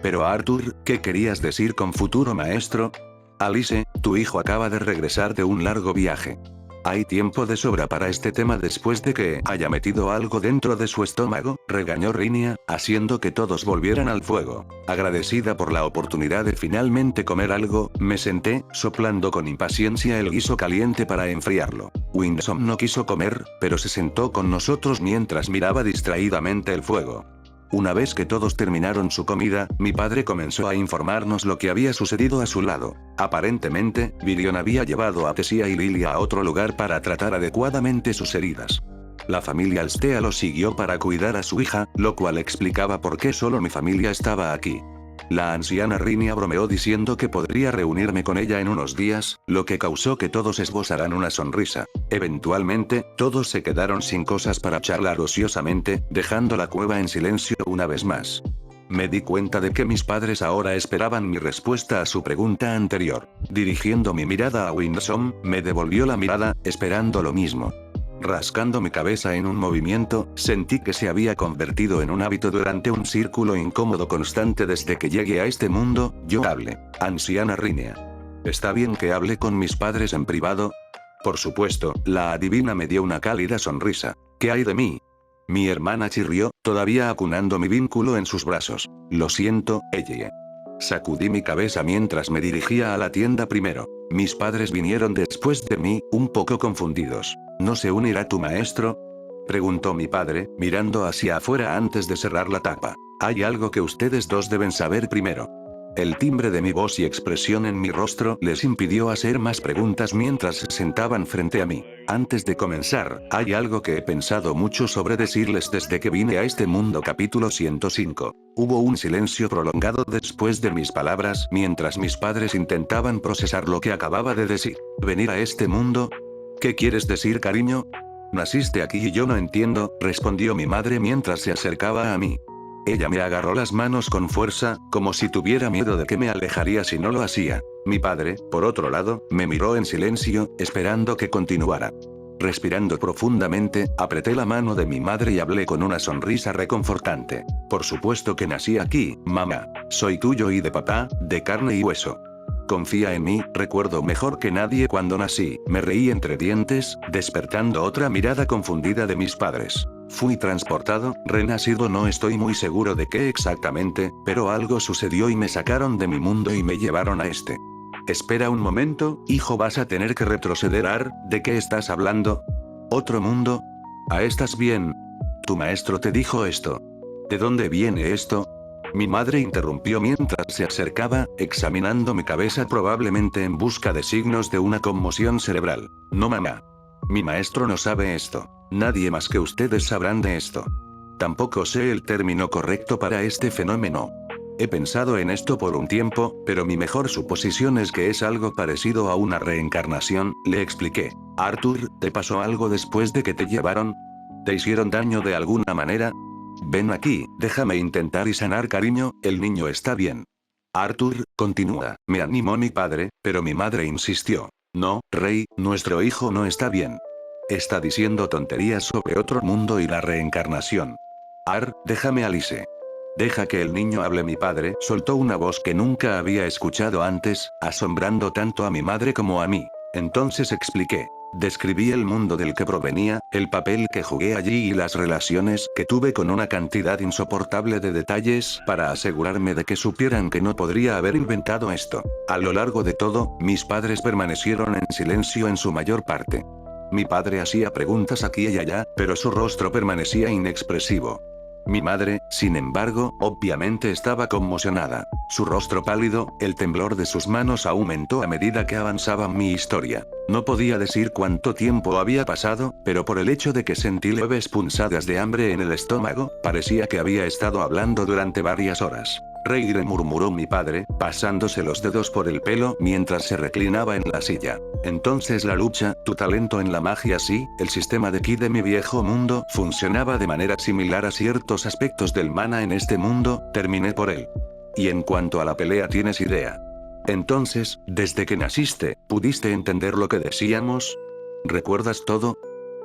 Pero Arthur, ¿qué querías decir con futuro maestro? Alice, tu hijo acaba de regresar de un largo viaje. Hay tiempo de sobra para este tema después de que haya metido algo dentro de su estómago, regañó Rinea, haciendo que todos volvieran al fuego. Agradecida por la oportunidad de finalmente comer algo, me senté, soplando con impaciencia el guiso caliente para enfriarlo. Winsome no quiso comer, pero se sentó con nosotros mientras miraba distraídamente el fuego. Una vez que todos terminaron su comida, mi padre comenzó a informarnos lo que había sucedido a su lado. Aparentemente, Virion había llevado a Tessia y Lilia a otro lugar para tratar adecuadamente sus heridas. La familia Alstea los siguió para cuidar a su hija, lo cual explicaba por qué solo mi familia estaba aquí. La anciana Rinea bromeó diciendo que podría reunirme con ella en unos días, lo que causó que todos esbozaran una sonrisa. Eventualmente, todos se quedaron sin cosas para charlar ociosamente, dejando la cueva en silencio una vez más. Me di cuenta de que mis padres ahora esperaban mi respuesta a su pregunta anterior. Dirigiendo mi mirada a Winsome, me devolvió la mirada, esperando lo mismo. Rascando mi cabeza en un movimiento, sentí que se había convertido en un hábito durante un círculo incómodo constante desde que llegué a este mundo. Yo hablé. Anciana Rinea. ¿Está bien que hable con mis padres en privado? Por supuesto, la adivina me dio una cálida sonrisa. ¿Qué hay de mí? Mi hermana chirrió, todavía acunando mi vínculo en sus brazos. Lo siento, ella. Sacudí mi cabeza mientras me dirigía a la tienda primero. Mis padres vinieron después de mí, un poco confundidos. ¿No se unirá tu maestro? Preguntó mi padre, mirando hacia afuera antes de cerrar la tapa. Hay algo que ustedes dos deben saber primero. El timbre de mi voz y expresión en mi rostro les impidió hacer más preguntas mientras se sentaban frente a mí. Antes de comenzar, hay algo que he pensado mucho sobre decirles desde que vine a este mundo. Capítulo 105. Hubo un silencio prolongado después de mis palabras mientras mis padres intentaban procesar lo que acababa de decir. ¿Venir a este mundo? ¿Qué quieres decir, cariño? Naciste aquí y yo no entiendo, respondió mi madre mientras se acercaba a mí. Ella me agarró las manos con fuerza, como si tuviera miedo de que me alejaría si no lo hacía. Mi padre, por otro lado, me miró en silencio, esperando que continuara. Respirando profundamente, apreté la mano de mi madre y hablé con una sonrisa reconfortante. Por supuesto que nací aquí, mamá. Soy tuyo y de papá, de carne y hueso. Confía en mí, recuerdo mejor que nadie cuando nací, me reí entre dientes, despertando otra mirada confundida de mis padres. Fui transportado, renacido, no estoy muy seguro de qué exactamente, pero algo sucedió y me sacaron de mi mundo y me llevaron a este. Espera un momento, hijo, vas a tener que retroceder. ¿De qué estás hablando? ¿Otro mundo? ¿Ah, estás bien? Tu maestro te dijo esto. ¿De dónde viene esto? Mi madre interrumpió mientras se acercaba, examinando mi cabeza probablemente en busca de signos de una conmoción cerebral. No, mamá. Mi maestro no sabe esto. Nadie más que ustedes sabrán de esto. Tampoco sé el término correcto para este fenómeno. He pensado en esto por un tiempo, pero mi mejor suposición es que es algo parecido a una reencarnación, le expliqué. Arthur, ¿te pasó algo después de que te llevaron? ¿Te hicieron daño de alguna manera? Ven aquí, déjame intentar y sanar, cariño, el niño está bien. Arthur, continúa, me animó mi padre, pero mi madre insistió. No, Rey, nuestro hijo no está bien. Está diciendo tonterías sobre otro mundo y la reencarnación. Déjame, Alice. Deja que el niño hable. Mi padre soltó una voz que nunca había escuchado antes, asombrando tanto a mi madre como a mí. Entonces expliqué. Describí el mundo del que provenía, el papel que jugué allí y las relaciones que tuve con una cantidad insoportable de detalles para asegurarme de que supieran que no podría haber inventado esto. A lo largo de todo, mis padres permanecieron en silencio en su mayor parte. Mi padre hacía preguntas aquí y allá, pero su rostro permanecía inexpresivo. Mi madre, sin embargo, obviamente estaba conmocionada. Su rostro pálido, el temblor de sus manos aumentó a medida que avanzaba mi historia. No podía decir cuánto tiempo había pasado, pero por el hecho de que sentí leves punzadas de hambre en el estómago, parecía que había estado hablando durante varias horas. Reire, murmuró mi padre, pasándose los dedos por el pelo mientras se reclinaba en la silla. Entonces la lucha, tu talento en la magia, sí, el sistema de ki de mi viejo mundo funcionaba de manera similar a ciertos aspectos del mana en este mundo, terminé por él. Y en cuanto a la pelea, ¿tienes idea? Entonces, desde que naciste, ¿pudiste entender lo que decíamos? ¿Recuerdas todo?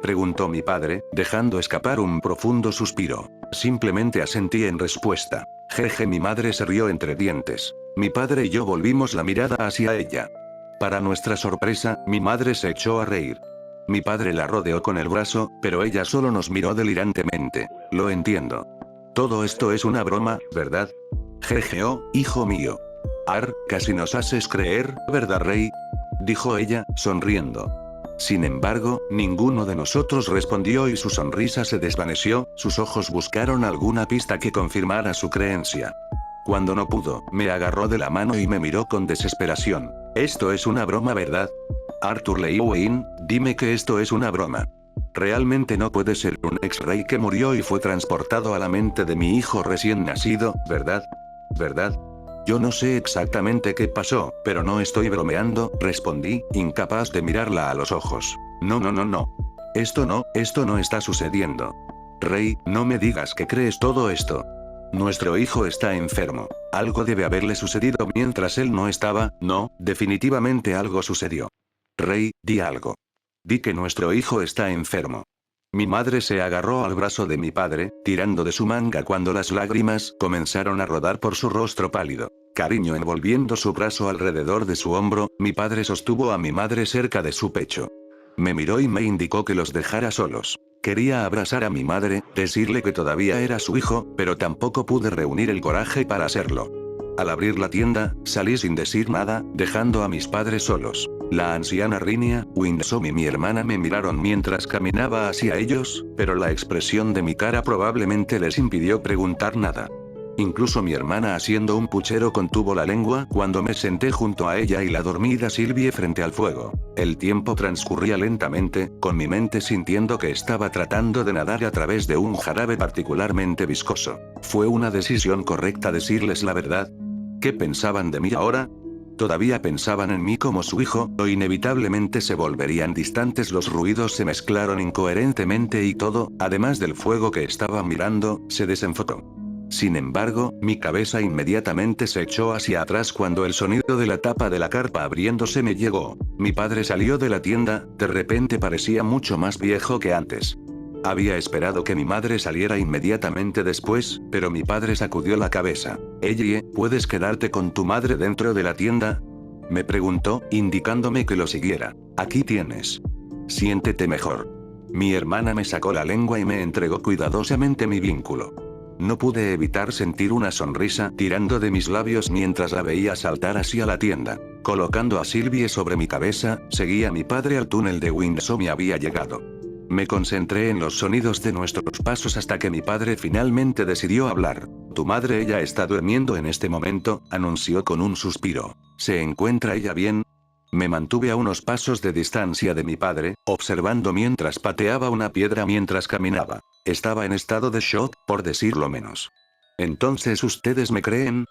Preguntó mi padre, dejando escapar un profundo suspiro. Simplemente asentí en respuesta. Jeje, mi madre se rió entre dientes. Mi padre y yo volvimos la mirada hacia ella. Para nuestra sorpresa, mi madre se echó a reír. Mi padre la rodeó con el brazo, pero ella solo nos miró delirantemente. Lo entiendo. Todo esto es una broma, ¿verdad? Jeje, oh, hijo mío. Casi nos haces creer, ¿verdad, Rey? Dijo ella, sonriendo. Sin embargo, ninguno de nosotros respondió y su sonrisa se desvaneció, sus ojos buscaron alguna pista que confirmara su creencia. Cuando no pudo, me agarró de la mano y me miró con desesperación. Esto es una broma, ¿verdad? Arthur Lewin, dime que esto es una broma. Realmente no puede ser un ex-rey que murió y fue transportado a la mente de mi hijo recién nacido, ¿verdad? ¿Verdad? Yo no sé exactamente qué pasó, pero no estoy bromeando, respondí, incapaz de mirarla a los ojos. No, no, no, no. Esto no está sucediendo. Rey, no me digas que crees todo esto. Nuestro hijo está enfermo. Algo debe haberle sucedido mientras él no estaba. No, definitivamente algo sucedió. Rey, di algo. Di que nuestro hijo está enfermo. Mi madre se agarró al brazo de mi padre, tirando de su manga cuando las lágrimas comenzaron a rodar por su rostro pálido. Cariño, envolviendo su brazo alrededor de su hombro, mi padre sostuvo a mi madre cerca de su pecho. Me miró y me indicó que los dejara solos. Quería abrazar a mi madre, decirle que todavía era su hijo, pero tampoco pude reunir el coraje para hacerlo. Al abrir la tienda, salí sin decir nada, dejando a mis padres solos. La anciana Rinia, Winsome y mi hermana me miraron mientras caminaba hacia ellos, pero la expresión de mi cara probablemente les impidió preguntar nada. Incluso mi hermana, haciendo un puchero, contuvo la lengua cuando me senté junto a ella y la dormida Sylvie frente al fuego. El tiempo transcurría lentamente, con mi mente sintiendo que estaba tratando de nadar a través de un jarabe particularmente viscoso. ¿Fue una decisión correcta decirles la verdad? ¿Qué pensaban de mí ahora? ¿Todavía pensaban en mí como su hijo, o inevitablemente se volverían distantes? Los ruidos se mezclaron incoherentemente y todo, además del fuego que estaba mirando, se desenfocó. Sin embargo, mi cabeza inmediatamente se echó hacia atrás cuando el sonido de la tapa de la carpa abriéndose me llegó. Mi padre salió de la tienda, de repente parecía mucho más viejo que antes. Había esperado que mi madre saliera inmediatamente después, pero mi padre sacudió la cabeza. Ellie, ¿puedes quedarte con tu madre dentro de la tienda? Me preguntó, indicándome que lo siguiera. Aquí tienes. Siéntete mejor. Mi hermana me sacó la lengua y me entregó cuidadosamente mi vínculo. No pude evitar sentir una sonrisa tirando de mis labios mientras la veía saltar hacia la tienda. Colocando a Sylvie sobre mi cabeza, seguí a mi padre al túnel de Winsome y había llegado. Me concentré en los sonidos de nuestros pasos hasta que mi padre finalmente decidió hablar. Tu madre ella está durmiendo en este momento, anunció con un suspiro. ¿Se encuentra ella bien? Me mantuve a unos pasos de distancia de mi padre, observando mientras pateaba una piedra mientras caminaba. Estaba en estado de shock, por decirlo menos. ¿Entonces ustedes me creen?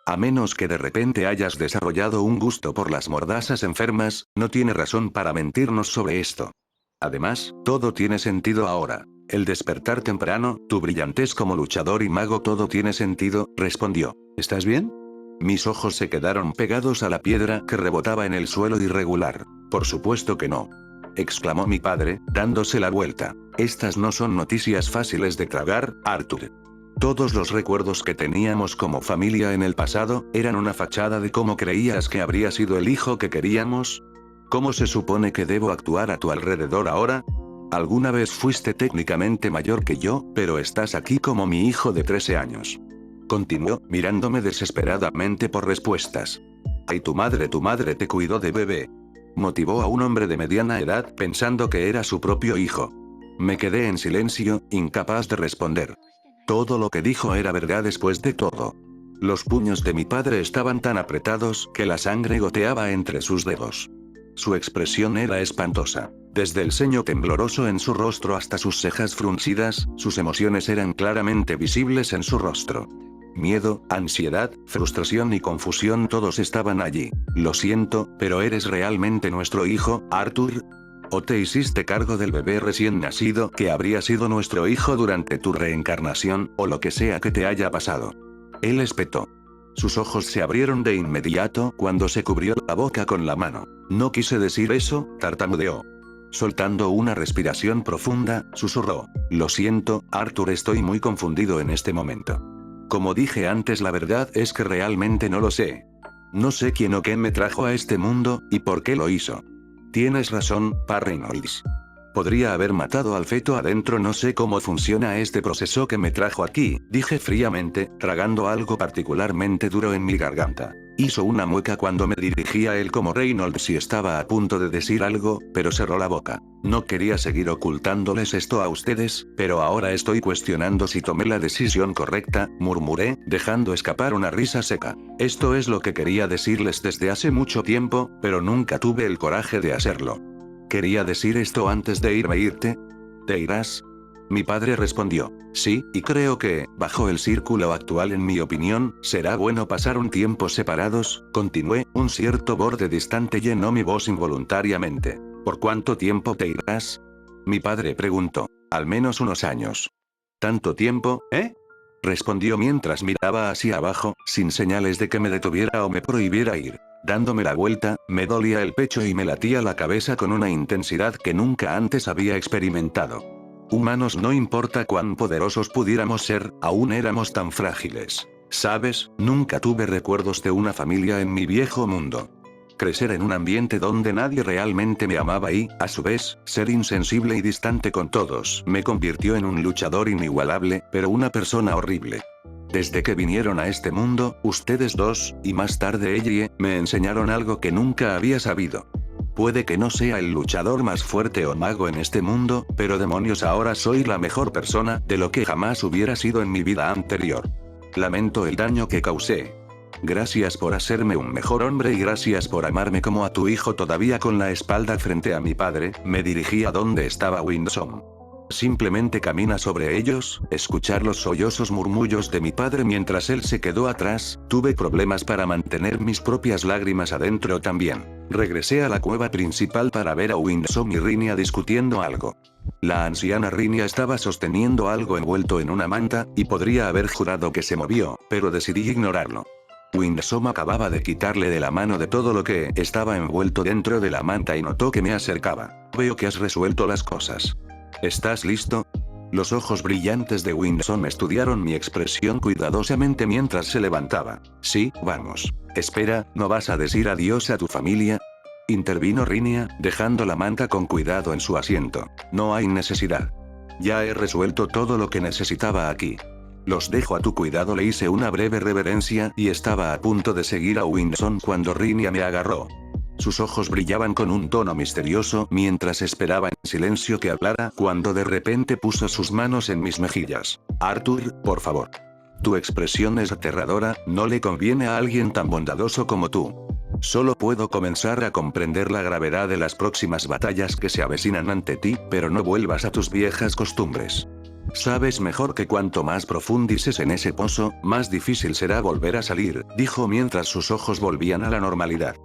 A menos que de repente hayas desarrollado un gusto por las mordazas enfermas, no tiene razón para mentirnos sobre esto. Además, todo tiene sentido ahora. El despertar temprano, tu brillantez como luchador y mago, todo tiene sentido, respondió. ¿Estás bien? Mis ojos se quedaron pegados a la piedra que rebotaba en el suelo irregular. Por supuesto que no. Exclamó mi padre, dándose la vuelta. Estas no son noticias fáciles de tragar, Arthur. Todos los recuerdos que teníamos como familia en el pasado, eran una fachada de cómo creías que habría sido el hijo que queríamos. ¿Cómo se supone que debo actuar a tu alrededor ahora? Alguna vez fuiste técnicamente mayor que yo, pero estás aquí como mi hijo de 13 años. Continuó, mirándome desesperadamente por respuestas. Ay, tu madre te cuidó de bebé. Motivó a un hombre de mediana edad pensando que era su propio hijo. Me quedé en silencio, incapaz de responder. Todo lo que dijo era verdad después de todo. Los puños de mi padre estaban tan apretados que la sangre goteaba entre sus dedos. Su expresión era espantosa. Desde el ceño tembloroso en su rostro hasta sus cejas fruncidas, sus emociones eran claramente visibles en su rostro. Miedo, ansiedad, frustración y confusión, todos estaban allí. Lo siento, pero ¿eres realmente nuestro hijo, Arthur? ¿O te hiciste cargo del bebé recién nacido que habría sido nuestro hijo durante tu reencarnación, o lo que sea que te haya pasado? Él espetó. Sus ojos se abrieron de inmediato cuando se cubrió la boca con la mano. No quise decir eso, tartamudeó. Soltando una respiración profunda, susurró. Lo siento, Arthur, estoy muy confundido en este momento. Como dije antes, la verdad es que realmente no lo sé. No sé quién o qué me trajo a este mundo, y por qué lo hizo. Tienes razón, Pa Reynolds. Podría haber matado al feto adentro. No sé cómo funciona este proceso que me trajo aquí, dije fríamente, tragando algo particularmente duro en mi garganta. Hizo una mueca cuando me dirigí a él como Reynolds y estaba a punto de decir algo, pero cerró la boca. No quería seguir ocultándoles esto a ustedes, pero ahora estoy cuestionando si tomé la decisión correcta, murmuré, dejando escapar una risa seca. Esto es lo que quería decirles desde hace mucho tiempo, pero nunca tuve el coraje de hacerlo. ¿Quería decir esto antes de irte? ¿Te irás? Mi padre respondió. Sí, y creo que, bajo el círculo actual, en mi opinión, será bueno pasar un tiempo separados, continué, un cierto borde distante llenó mi voz involuntariamente. ¿Por cuánto tiempo te irás? Mi padre preguntó. Al menos unos años. ¿Tanto tiempo, respondió mientras miraba hacia abajo, sin señales de que me detuviera o me prohibiera ir. Dándome la vuelta, me dolía el pecho y me latía la cabeza con una intensidad que nunca antes había experimentado. Humanos, no importa cuán poderosos pudiéramos ser, aún éramos tan frágiles. ¿Sabes? Nunca tuve recuerdos de una familia en mi viejo mundo. Crecer en un ambiente donde nadie realmente me amaba y, a su vez, ser insensible y distante con todos, me convirtió en un luchador inigualable, pero una persona horrible. Desde que vinieron a este mundo, ustedes dos, y más tarde ella, me enseñaron algo que nunca había sabido. Puede que no sea el luchador más fuerte o mago en este mundo, pero demonios, ahora soy la mejor persona de lo que jamás hubiera sido en mi vida anterior. Lamento el daño que causé. Gracias por hacerme un mejor hombre y gracias por amarme como a tu hijo. Todavía con la espalda frente a mi padre, me dirigí a donde estaba Winsome. Simplemente camina sobre ellos, escuchar los sollozos murmullos de mi padre mientras él se quedó atrás. Tuve problemas para mantener mis propias lágrimas adentro también. Regresé a la cueva principal para ver a Winsome y Rhynia discutiendo algo. La anciana Rhynia estaba sosteniendo algo envuelto en una manta, y podría haber jurado que se movió, pero decidí ignorarlo. Winsome acababa de quitarle de la mano de todo lo que estaba envuelto dentro de la manta y notó que me acercaba. Veo que has resuelto las cosas. ¿Estás listo? Los ojos brillantes de Winson estudiaron mi expresión cuidadosamente mientras se levantaba. Sí, vamos. Espera, ¿no vas a decir adiós a tu familia? Intervino Rinia, dejando la manta con cuidado en su asiento. No hay necesidad. Ya he resuelto todo lo que necesitaba aquí. Los dejo a tu cuidado. Le hice una breve reverencia y estaba a punto de seguir a Winson cuando Rinia me agarró. Sus ojos brillaban con un tono misterioso mientras esperaba en silencio que hablara cuando de repente puso sus manos en mis mejillas. Arthur, por favor. Tu expresión es aterradora, no le conviene a alguien tan bondadoso como tú. Solo puedo comenzar a comprender la gravedad de las próximas batallas que se avecinan ante ti, pero no vuelvas a tus viejas costumbres. Sabes mejor que cuanto más profundices en ese pozo, más difícil será volver a salir, dijo mientras sus ojos volvían a la normalidad.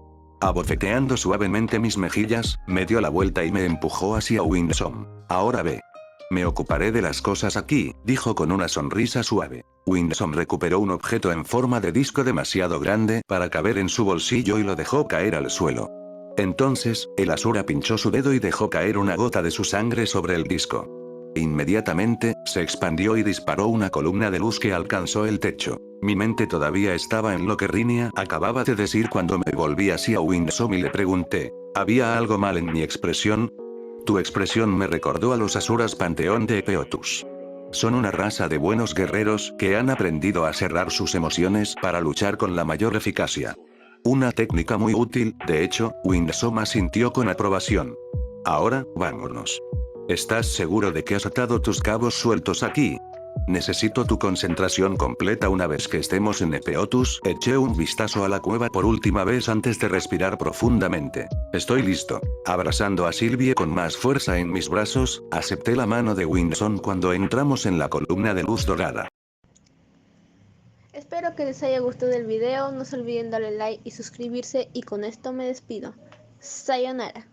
Abofeteando suavemente mis mejillas, me dio la vuelta y me empujó hacia Winson. Ahora ve. Me ocuparé de las cosas aquí, dijo con una sonrisa suave. Winson recuperó un objeto en forma de disco demasiado grande para caber en su bolsillo y lo dejó caer al suelo. Entonces, el Asura pinchó su dedo y dejó caer una gota de su sangre sobre el disco. Inmediatamente, se expandió y disparó una columna de luz que alcanzó el techo. Mi mente todavía estaba en lo que Rinia acababa de decir cuando me volví hacia Winson y le pregunté, ¿había algo mal en mi expresión? Tu expresión me recordó a los Asuras Panteón de Epeotus. Son una raza de buenos guerreros que han aprendido a cerrar sus emociones para luchar con la mayor eficacia. Una técnica muy útil, de hecho, Winson asintió con aprobación. Ahora, vámonos. ¿Estás seguro de que has atado tus cabos sueltos aquí? Necesito tu concentración completa una vez que estemos en Epeotus. Eché un vistazo a la cueva por última vez antes de respirar profundamente. Estoy listo. Abrazando a Sylvie con más fuerza en mis brazos, acepté la mano de Winson cuando entramos en la columna de luz dorada. Espero que les haya gustado el video, no se olviden darle like y suscribirse y con esto me despido. Sayonara.